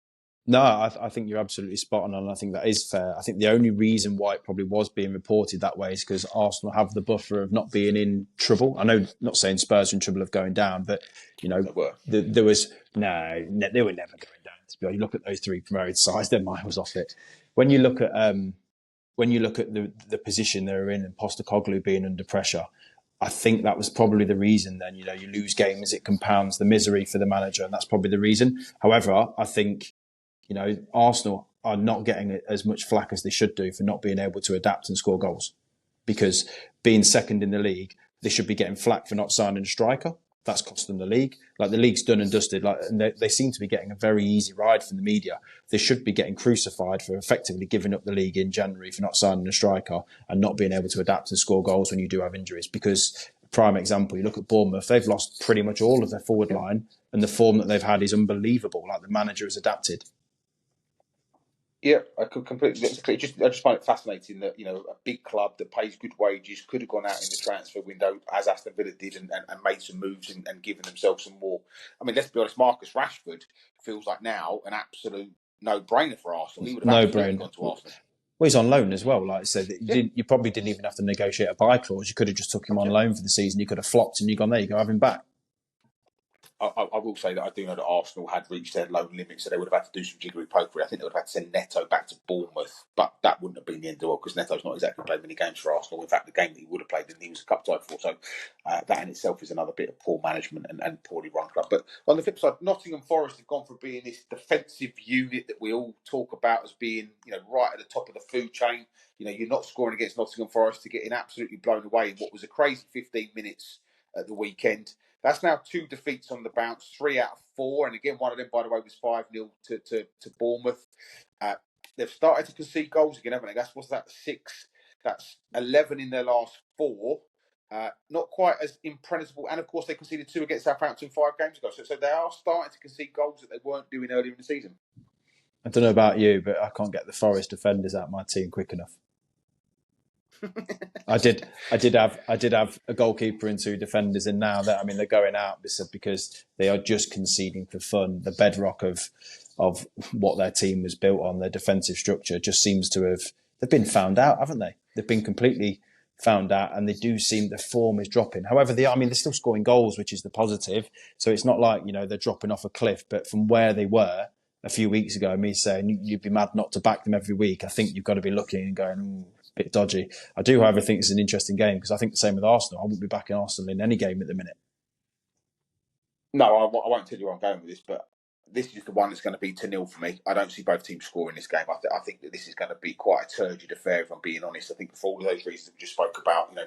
No, I think you're absolutely spot on, and I think that is fair. I think the only reason why it probably was being reported that way is because Arsenal have the buffer of not being in trouble. I know, not saying Spurs are in trouble of going down, but there was they were never going down. You look at those 3 promoted sides; they're miles off it. When you look at the position they're in and Postecoglou being under pressure, I think that was probably the reason. Then you lose games, it compounds the misery for the manager, and that's probably the reason. However, I think, Arsenal are not getting as much flack as they should do for not being able to adapt and score goals. Because being second in the league, they should be getting flack for not signing a striker. That's cost them the league. Like, the league's done and dusted. And they seem to be getting a very easy ride from the media. They should be getting crucified for effectively giving up the league in January for not signing a striker and not being able to adapt and score goals when you do have injuries. Because, prime example, you look at Bournemouth, they've lost pretty much all of their forward line, and the form that they've had is unbelievable. Like, the manager has adapted. Yeah, I could completely. I just find it fascinating that a big club that pays good wages could have gone out in the transfer window as Aston Villa did and made some moves and given themselves some more. I mean, let's be honest. Marcus Rashford feels like now an absolute no-brainer for Arsenal. He would have absolutely gone to Arsenal. Well, he's on loan as well. Like I said, you probably didn't even have to negotiate a buy clause. You could have just took him on loan for the season. You could have flopped and you gone there. You go have him back. I will say that I do know that Arsenal had reached their loan limit, so they would have had to do some jiggery pokery. I think they would have had to send Neto back to Bournemouth, but that wouldn't have been the end of the world because Neto's not exactly played many games for Arsenal. In fact, the game that he would have played, he was a cup tie for. So that in itself is another bit of poor management and poorly run club. But on the flip side, Nottingham Forest have gone from being this defensive unit that we all talk about as being, right at the top of the food chain. You're not scoring against Nottingham Forest to getting absolutely blown away in what was a crazy 15 minutes at the weekend. That's now 2 defeats on the bounce, 3 out of 4. And again, one of them, by the way, was 5-0 to Bournemouth. They've started to concede goals again, haven't they? What's that, 6? That's 11 in their last 4. Not quite as impenetrable. And of course, they conceded 2 against Southampton 5 games ago. So they are starting to concede goals that they weren't doing earlier in the season. I don't know about you, but I can't get the Forest defenders out of my team quick enough. I did have a goalkeeper and 2 defenders, and now that they're going out because they are just conceding for fun. The bedrock of what their team was built on, their defensive structure, just seems to have they've been found out, haven't they? They've been completely found out, and they do seem the form is dropping. However, they're still scoring goals, which is the positive. So it's not like they're dropping off a cliff. But from where they were a few weeks ago, me saying you'd be mad not to back them every week, I think you've got to be looking and going, bit dodgy. I do, however, think it's an interesting game because I think the same with Arsenal. I wouldn't be backing Arsenal in any game at the minute. No, I won't tell you where I'm going with this, but this is the one that's going to be 2-0 for me. I don't see both teams scoring this game. I think that this is going to be quite a turgid affair, if I'm being honest. I think for all of those reasons we just spoke about,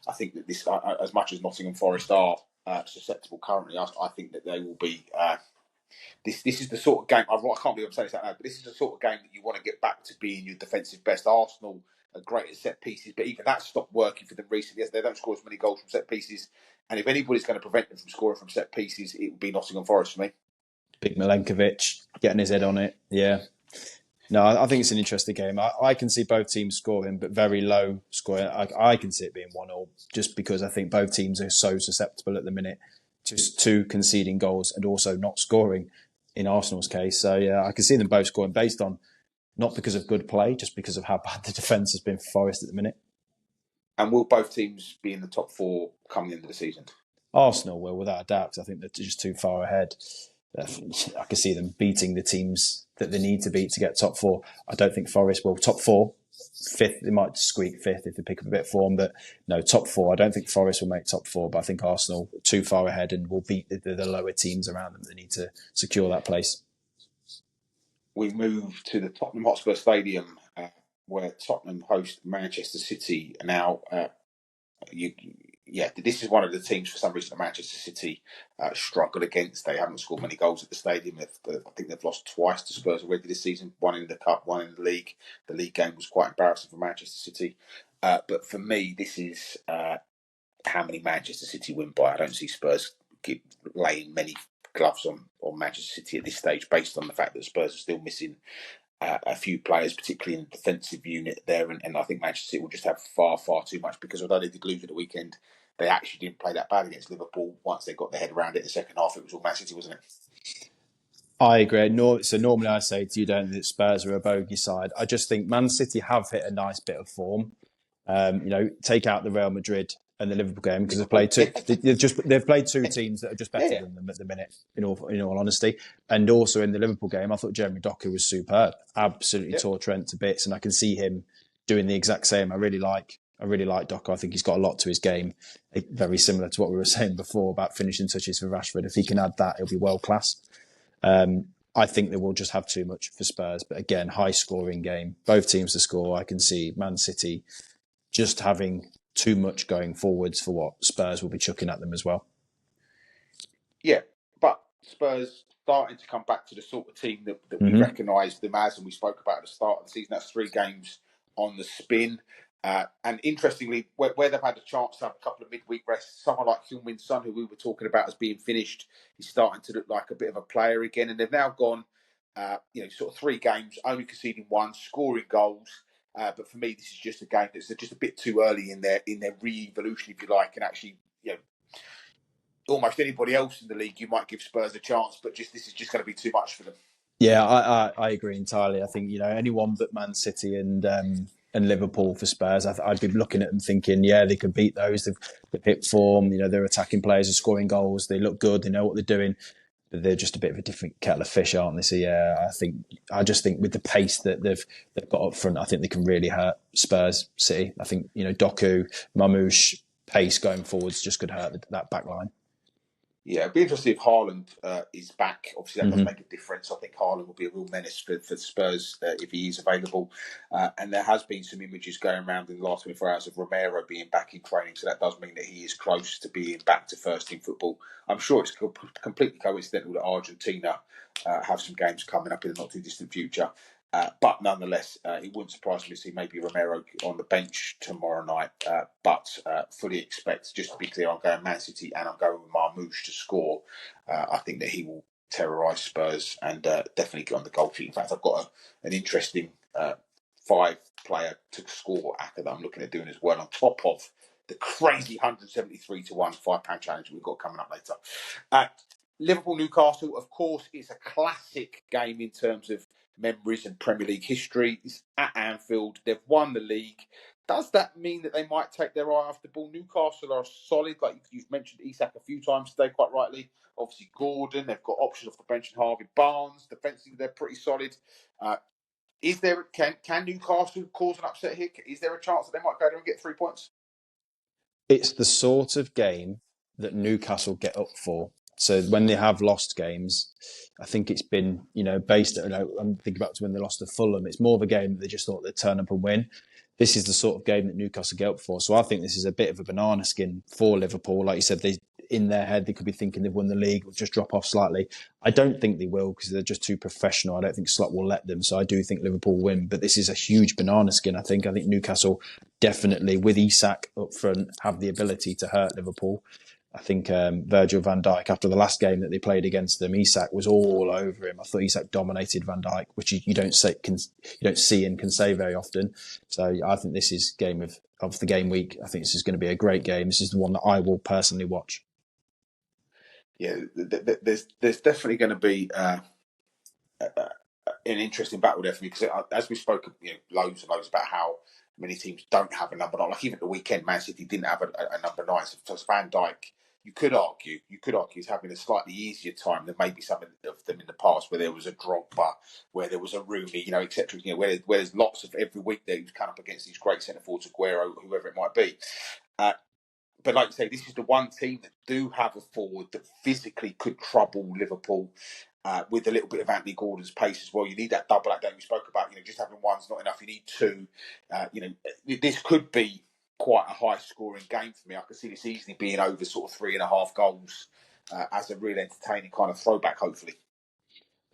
I think that this, as much as Nottingham Forest are susceptible currently, I think that they will be. This is the sort of game, I can't believe I'm saying this out loud, but this is the sort of game that you want to get back to being your defensive best. Arsenal are great at set pieces, but even that stopped working for them recently. Yes, they don't score as many goals from set pieces. And if anybody's going to prevent them from scoring from set pieces, it would be Nottingham Forest for me. Big Milenkovic getting his head on it. Yeah. No, I think it's an interesting game. I can see both teams scoring, but very low scoring. I can see it being 1-1 just because I think both teams are so susceptible at the minute to conceding goals and also not scoring in Arsenal's case. So, yeah, I can see them both scoring based on not because of good play, just because of how bad the defence has been for Forest at the minute. And will both teams be in the top 4 coming into the season? Arsenal will, without a doubt, because I think they're just too far ahead. I can see them beating the teams that they need to beat to get top 4. I don't think Forest will. Top 4, 5th, they might squeak 5th if they pick up a bit of form, but no, top 4. I don't think Forest will make top 4, but I think Arsenal are too far ahead and will beat the lower teams around them. They need to secure that place. We move to the Tottenham Hotspur Stadium, where Tottenham host Manchester City. Now, this is one of the teams for some reason that Manchester City struggled against. They haven't scored many goals at the stadium. I think they've lost twice to Spurs already this season, one in the Cup, one in the league. The league game was quite embarrassing for Manchester City. But for me, this is how many Manchester City win by. I don't see Spurs laying many gloves on Manchester City at this stage based on the fact that Spurs are still missing a few players, particularly in the defensive unit there, and I think Manchester City will just have far too much because although they did lose at the weekend, they actually didn't play that bad against Liverpool. Once they got their head around it, the second half it was all Man City, wasn't it? I agree. So normally I say to you, don't think Spurs are a bogey side. I just think Man City have hit a nice bit of form. Take out the Real Madrid and the Liverpool game because they've played two. They've played 2 teams that are just better than them at the minute. In all honesty, and also in the Liverpool game, I thought Jeremy Doku was superb. Absolutely tore Trent to bits, and I can see him doing the exact same. I really like Doku. I think he's got a lot to his game, very similar to what we were saying before about finishing touches for Rashford. If he can add that, he'll be world class. I think they will just have too much for Spurs, but again, high scoring game. Both teams to score. I can see Man City just having too much going forwards for what Spurs will be chucking at them as well. Yeah, but Spurs starting to come back to the sort of team that we recognised them as, and we spoke about at the start of the season. That's 3 games on the spin. And interestingly, where they've had a chance to have a couple of midweek rests, someone like Heung-min Son, who we were talking about as being finished, is starting to look like a bit of a player again. And they've now gone, sort of 3 games, only conceding 1, scoring goals. But for me, this is just a game that's just a bit too early in their re-evolution, if you like, and actually, almost anybody else in the league, you might give Spurs a chance, but this is just going to be too much for them. Yeah, I agree entirely. I think anyone but Man City and Liverpool for Spurs, I'd be looking at them thinking, yeah, they could beat those. They've hit form. Their attacking players are scoring goals. They look good. They know what they're doing. But they're just a bit of a different kettle of fish, aren't they? So yeah, I just think with the pace that they've got up front, I think they can really hurt Spurs City. I think Doku, Mamouche, pace going forwards just could hurt that back line. Yeah, it'd be interesting if Haaland is back. Obviously, that does Mm-hmm. make a difference. I think Haaland will be a real menace for Spurs if he is available. And there has been some images going around in the last 24 hours of Romero being back in training, so that does mean that he is close to being back to first-team football. I'm sure it's completely coincidental that Argentina have some games coming up in the not-too-distant future. But nonetheless, it wouldn't surprise me to see maybe Romero on the bench tomorrow night. But fully expect, just to be clear, I'm going Man City and I'm going with Marmouche to score. I think that he will terrorise Spurs and definitely get on the goal sheet. In fact, I've got an interesting 5-player to score acca that I'm looking at doing as well, on top of the crazy 173 to 1 £5 challenge we've got coming up later. Liverpool Newcastle, of course, it's a classic game in terms of memories and Premier League history. It's at Anfield. They've won the league. Does that mean that they might take their eye off the ball? Newcastle are solid, like you've mentioned Isak a few times today, quite rightly. Obviously, Gordon. They've got options off the bench and Harvey Barnes. Defensively, they're pretty solid. Can Newcastle cause an upset here? Is there a chance that they might go there and get 3 points? It's the sort of game that Newcastle get up for. So when they have lost games, I think it's been, based. I'm thinking back to when they lost to Fulham. It's more of a game that they just thought they'd turn up and win. This is the sort of game that Newcastle get up for. So I think this is a bit of a banana skin for Liverpool. Like you said, in their head they could be thinking they've won the league, will just drop off slightly. I don't think they will because they're just too professional. I don't think Slot will let them. So I do think Liverpool win. But this is a huge banana skin. I think Newcastle definitely, with Isak up front, have the ability to hurt Liverpool. I think Virgil van Dijk, after the last game that they played against them, Isak was all over him. I thought Isak dominated Van Dijk, which you don't see and can say very often. So I think this is game of the game week. I think this is going to be a great game. This is the one that I will personally watch. Yeah, there's definitely going to be an interesting battle there for me, because as we spoke, loads and loads about how many teams don't have a number 9. Like even at the weekend, Man City didn't have a number 9. So Van Dijk, you could argue he's having a slightly easier time than maybe some of them in the past, where there was a Drogba, where there was a Rooney, etc. Where there's lots of every week that he was coming up against these great centre forwards, Aguero, whoever it might be. But like you say, this is the one team that do have a forward that physically could trouble Liverpool, with a little bit of Anthony Gordon's pace as well. You need that double act that we spoke about. Just having one's not enough. You need two. This could be quite a high scoring game for me. I can see this easily being over sort of 3.5 goals, as a real entertaining kind of throwback, hopefully.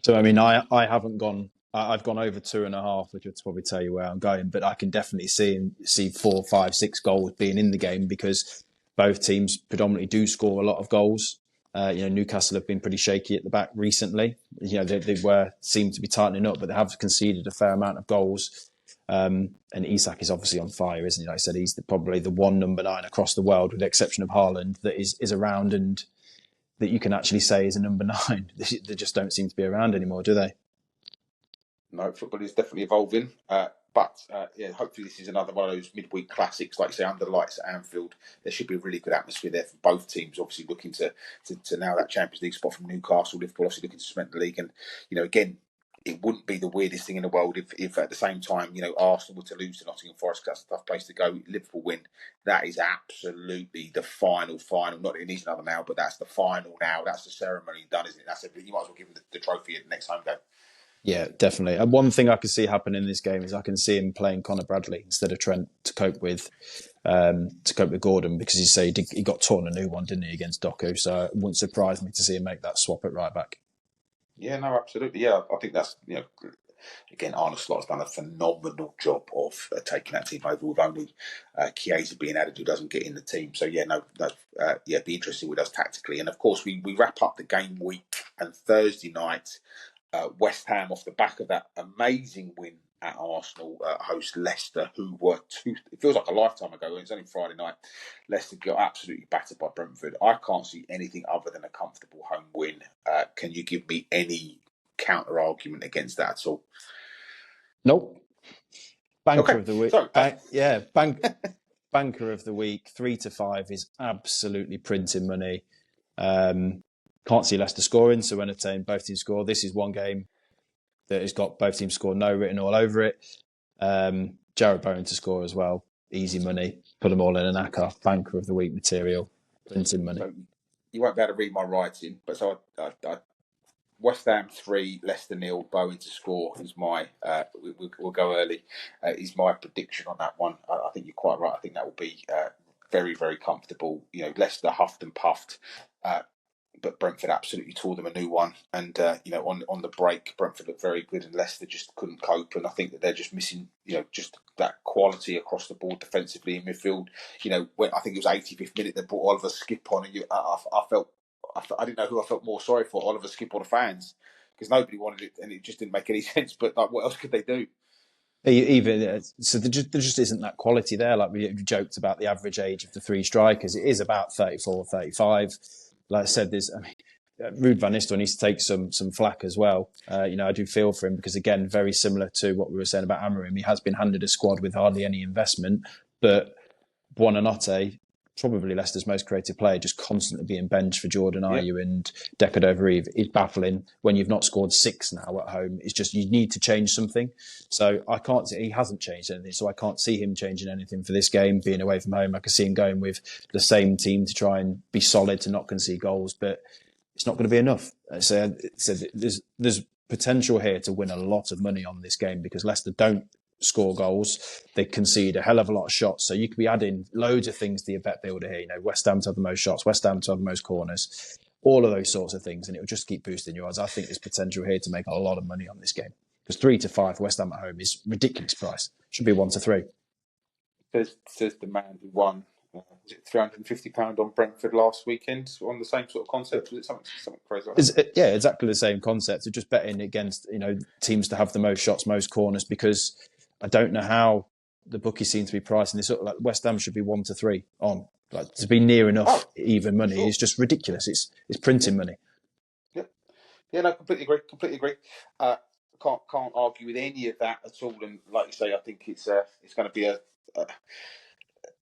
So I mean, I haven't gone. I've gone over 2.5, which would probably tell you where I'm going. But I can definitely see 4, 5, 6 goals being in the game, because both teams predominantly do score a lot of goals. Newcastle have been pretty shaky at the back recently. They seem to be tightening up, but they have conceded a fair amount of goals. And Isak is obviously on fire, isn't he? Like I said, he's probably the one number 9 across the world, with the exception of Haaland, that is around and that you can actually say is a number 9. They just don't seem to be around anymore, do they? No, football is definitely evolving. But hopefully this is another one of those midweek classics, like you say, under the lights at Anfield. There should be a really good atmosphere there for both teams. Obviously, looking to nail that Champions League spot from Newcastle. Liverpool obviously looking to cement the league, and again, it wouldn't be the weirdest thing in the world if at the same time, Arsenal were to lose to Nottingham Forest, because that's a tough place to go. Liverpool win. That is absolutely the final. Not that it needs another now, but that's the final now. That's the ceremony done, isn't it? That's it. You might as well give them the trophy at the next home game. Yeah, definitely. And one thing I can see happening in this game is I can see him playing Conor Bradley instead of Trent to cope with Gordon, because he got torn a new one, didn't he, against Doku? So it wouldn't surprise me to see him make that swap at right back. Yeah, no, absolutely. Yeah, I think that's again, Arne Slot's done a phenomenal job of taking that team over, with only Chiesa being added, who doesn't get in the team. So yeah, it'd be interesting with us tactically. And of course, we wrap up the game week, and Thursday night, West Ham, off the back of that amazing win at Arsenal, host Leicester, who were it feels like a lifetime ago. It's only Friday night. Leicester got absolutely battered by Brentford. I can't see anything other than a comfortable home win. Can you give me any counter argument against that at all. Nope. Banker Okay, of the week. so Banker of the week, 3 to 5 is absolutely printing money. Can't see Leicester scoring, so entertain both teams score. This is one game that has got both teams score no written all over it. Jared Bowen to score as well. Easy money. Put them all in an ACCA. Banker of the week material. Printing money. So you won't be able to read my writing, but so I West Ham 3, Leicester 0, Bowen to score is my. We'll go early. Is my prediction on that one. I think you're quite right. I think that will be very, very comfortable. Leicester huffed and puffed, but Brentford absolutely tore them a new one. And on the break, Brentford looked very good, and Leicester just couldn't cope. And I think that they're just missing, just that quality across the board defensively in midfield. When I think it was 85th minute, they brought Oliver Skip on, and I didn't know who I felt more sorry for, Oliver Skip or the fans, because nobody wanted it, and it just didn't make any sense. But what else could they do? So there just isn't that quality there. Like we joked about the average age of the three strikers, it is about 34, 35. Like I said, Ruud van Nistelrooy needs to take some flack as well. I do feel for him because, again, very similar to what we were saying about Amorim, he has been handed a squad with hardly any investment, but Buonanotte, probably Leicester's most creative player, just constantly being benched for Jordan Ayew and Decadoverive is baffling. When you've not scored 6 now at home, it's just you need to change something. So I can't see, he hasn't changed anything, so I can't see him changing anything for this game, being away from home. I can see him going with the same team to try and be solid, to not concede goals, but it's not going to be enough. So there's potential here to win a lot of money on this game because Leicester don't score goals. They concede a hell of a lot of shots. So you could be adding loads of things to your bet builder here. West Ham to have the most shots, West Ham to have the most corners, all of those sorts of things. And it will just keep boosting your odds. I think there's potential here to make a lot of money on this game. Because 3 to 5 West Ham at home is ridiculous price. Should be 1 to 3. Says the man who won. Was it £350 on Brentford last weekend on the same sort of concept? Was it something crazy like that? Yeah, exactly the same concept of just betting against teams to have the most shots, most corners, because I don't know how the bookies seem to be pricing this. Like West Ham should be 1 to 3 on. Like to be near enough even money is just ridiculous. It's printing money. Yeah, no, completely agree. Can't argue with any of that at all. And like you say, I think it's going to be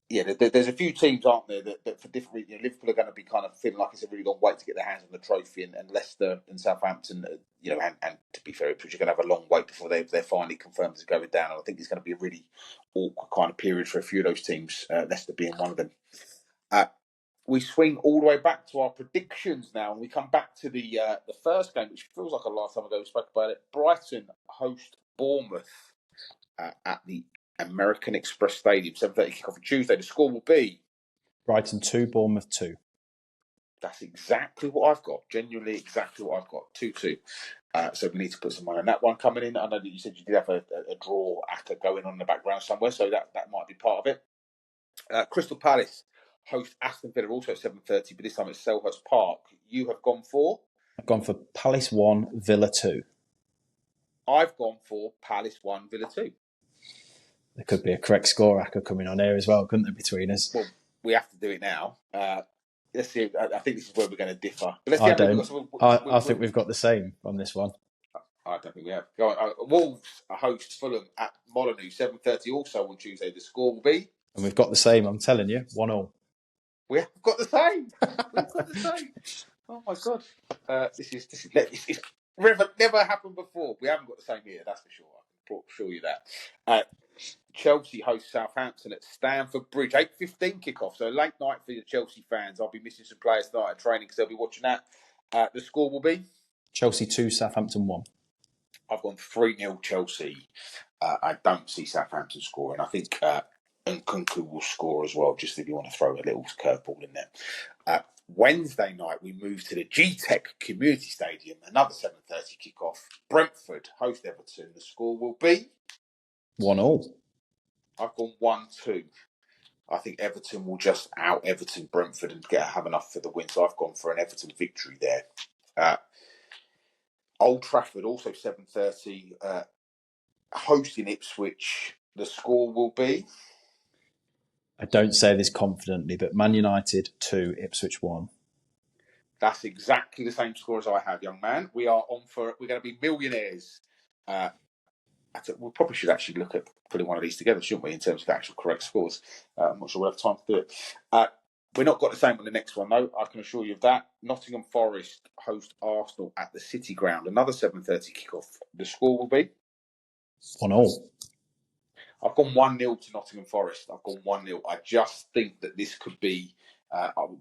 there's a few teams, aren't there, that for different reasons, Liverpool are going to be kind of feeling like it's a really long wait to get their hands on the trophy, and Leicester and Southampton, and to be fair, are going to have a long wait before they're finally confirmed as going down. And I think it's going to be a really awkward kind of period for a few of those teams, Leicester being one of them. We swing all the way back to our predictions now, and we come back to the first game, which feels like a lifetime ago we spoke about it. Brighton host Bournemouth at the American Express Stadium, 7:30 kickoff on Tuesday. The score will be Brighton 2, Bournemouth 2. That's exactly what I've got. Genuinely, exactly what I've got. 2-2. So we need to put some money on that one coming in. I know that you said you did have a draw actor going on in the background somewhere, so that might be part of it. Crystal Palace host Aston Villa also at 7:30, but this time at Selhurst Park. You have gone for? I've gone for Palace 1, Villa 2. I've gone for Palace 1, Villa 2. There could be a correct score hacker coming on here as well, couldn't there, between us? Well, we have to do it now. Let's see. I think this is where we're going to differ. But let's I think we've got the same on this one. I don't think we have. Go on. Wolves host Fulham at Molineux, 7:30 also on Tuesday. The score will be? And we've got the same, I'm telling you, 1-1. We have got the same. We've got the same. Oh my God. This is never happened before. We haven't got the same here, that's for sure. I can assure you that. Chelsea host Southampton at Stamford Bridge, 8:15 kickoff. So late night for the Chelsea fans. I'll be missing some players tonight at training because they'll be watching that. The score will be? Chelsea 2, Southampton 1. I've gone 3-0 Chelsea. I don't see Southampton scoring. I think Nkunku will score as well, just if you want to throw a little curveball in there. Wednesday night, we move to the G-Tech Community Stadium. Another 7:30 kickoff. Brentford host Everton. The score will be? 1-1. I've gone 1-2. I think Everton will just out Everton Brentford and have enough for the win. So I've gone for an Everton victory there. Old Trafford also 7:30. Hosting Ipswich. The score will be? I don't say this confidently, but Man United 2, Ipswich 1. That's exactly the same score as I have, young man. We're going to be millionaires. We probably should actually look at putting one of these together, shouldn't we, in terms of actual correct scores? I'm not sure we'll have time to do it. We're not got the same on the next one, though. I can assure you of that. Nottingham Forest host Arsenal at the City Ground. Another 7:30 kickoff. The score will be? 1-1. I've gone 1-0 to Nottingham Forest. I've gone 1-0. I just think that this could be,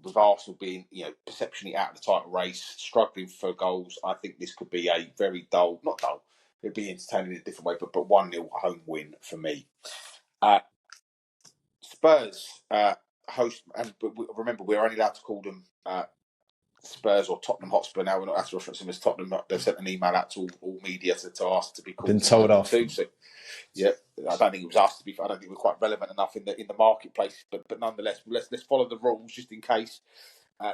with Arsenal being, perceptionally out of the title race, struggling for goals. I think this could be a very dull, not dull, it'd be entertaining in a different way, but 1-0 home win for me. Spurs host, and remember, we're only allowed to call them Spurs or Tottenham Hotspur now. We're not allowed to reference them as Tottenham. They've sent an email out to all media to ask to be called. Been told off. Too, so, yeah, I don't think it was asked to be. I don't think we're quite relevant enough in the marketplace. But nonetheless, let's follow the rules just in case.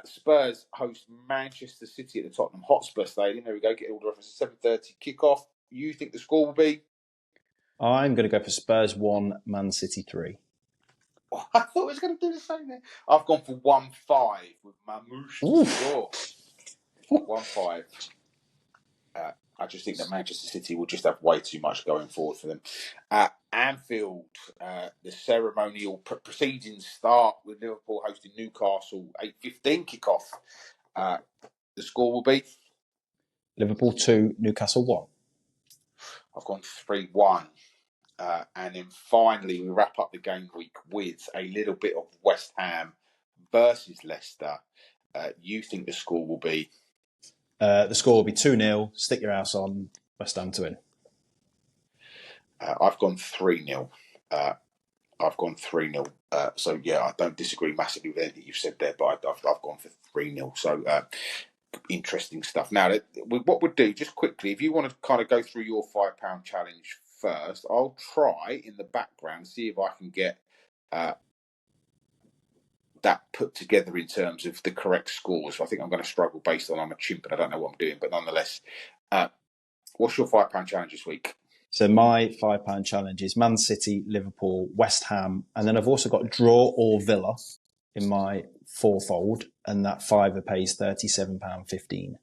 Spurs host Manchester City at the Tottenham Hotspur Stadium. There we go. Get all the references. 7:30 kickoff. You think the score will be? I'm going to go for Spurs 1, Man City 3. Oh, I thought I was going to do the same there. I've gone for 1-5 with Mamouche to score. 1-5. I just think that Manchester City will just have way too much going forward for them. Anfield, the ceremonial proceedings start with Liverpool hosting Newcastle, 8:15 kickoff. The score will be? Liverpool 2, Newcastle 1. I've gone 3-1. And then finally, we wrap up the game week with a little bit of West Ham versus Leicester. You think the score will be? The score will be 2-0. Stick your house on. West Ham to win. I've gone 3-0. I've gone 3-0. So, yeah, I don't disagree massively with anything you've said there, but I've gone for 3-0. So, interesting stuff. Now, what we'll do, just quickly, if you want to kind of go through your £5 challenge first, I'll try in the background, see if I can get that put together in terms of the correct scores. I think I'm going to struggle based on I'm a chimp and I don't know what I'm doing, but nonetheless, what's your £5 challenge this week? So my £5 challenge is Man City, Liverpool, West Ham, and then I've also got draw or Villa in my fourfold, and that fiver pays £37.15.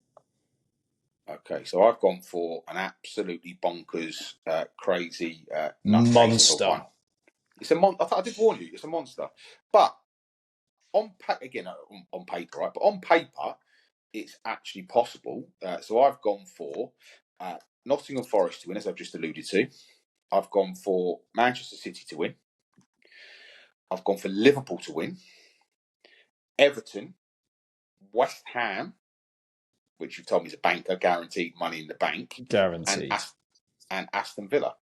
Okay, so I've gone for an absolutely bonkers, crazy monster one. It's a I did warn you, it's a monster. But on paper, right? But on paper, it's actually possible. So I've gone for Nottingham Forest to win, as I've just alluded to. I've gone for Manchester City to win. I've gone for Liverpool to win. Everton, West Ham, which you've told me is a banker, guaranteed money in the bank. Guaranteed. And Aston Villa.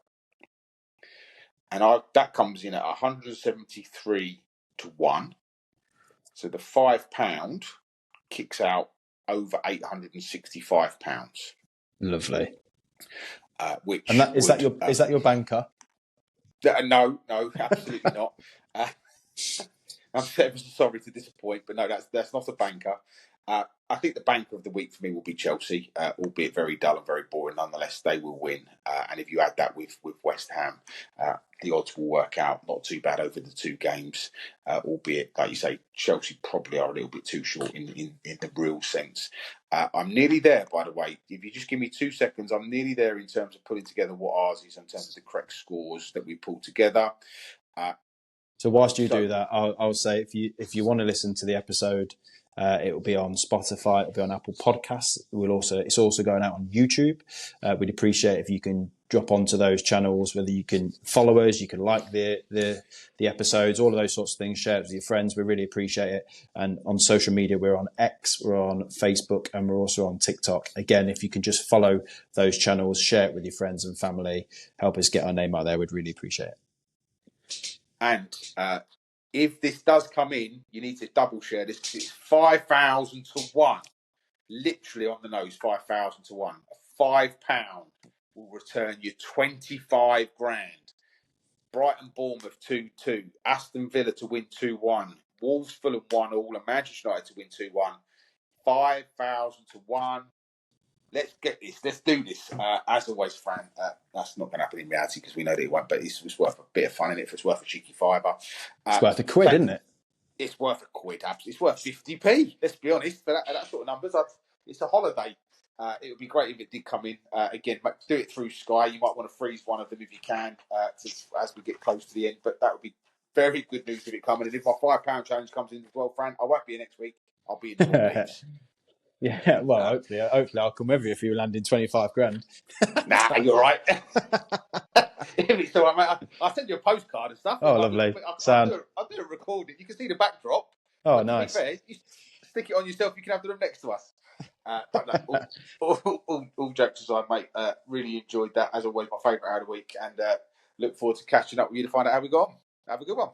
And that comes in at 173 to 1. So the £5 kicks out over £865. Lovely. Which and is that your banker? No, absolutely not. I'm sorry to disappoint, but no, that's not a banker. I think the banker of the week for me will be Chelsea, albeit very dull and very boring. Nonetheless, they will win. And if you add that with West Ham, the odds will work out not too bad over the two games, albeit, like you say, Chelsea probably are a little bit too short in the real sense. I'm nearly there, by the way. If you just give me 2 seconds, I'm nearly there in terms of putting together what ours is in terms of the correct scores that we pulled together. So whilst you do that, I'll say if you want to listen to the episode, it will be on Spotify, it'll be on Apple Podcasts. It's also going out on YouTube. We'd appreciate if you can drop onto those channels, whether you can follow us, you can like the episodes, all of those sorts of things, share it with your friends. We really appreciate it. And on social media, we're on X, we're on Facebook, and we're also on TikTok. Again, if you can just follow those channels, share it with your friends and family, help us get our name out there, we'd really appreciate it. And if this does come in, you need to double share this because it's 5,000 to 1. Literally on the nose, 5,000 to 1. £5 will return you 25 grand. Brighton Bournemouth 2-2. Aston Villa to win 2-1. Wolves Fulham 1-1 and Manchester United to win 2-1. 5,000 to 1. Let's get this. Let's do this. As always, Fran, that's not going to happen in reality because we know that it won't, but it's worth a bit of fun in it if it's worth a cheeky fiver. It's worth a quid, isn't it? It's worth a quid. It's worth 50p. Let's be honest. For that sort of numbers, it's a holiday. It would be great if it did come in. Again, do it through Sky. You might want to freeze one of them if you can, as we get close to the end. But that would be very good news if it comes in. And if my £5 challenge comes in as well, Fran, I won't be here next week. I'll be in the Maldives. Yeah, well, hopefully I'll come with you if you land in 25 grand. Nah, you're right. If it's all right, mate, I'll send you a postcard and stuff. Oh, lovely. I'll do a recording. You can see the backdrop. Oh, but nice. To be fair, you stick it on yourself. You can have the room next to us. But no, all jokes aside, mate, really enjoyed that. As always, my favourite hour of the week. And look forward to catching up with you to find out how we got on. Have a good one.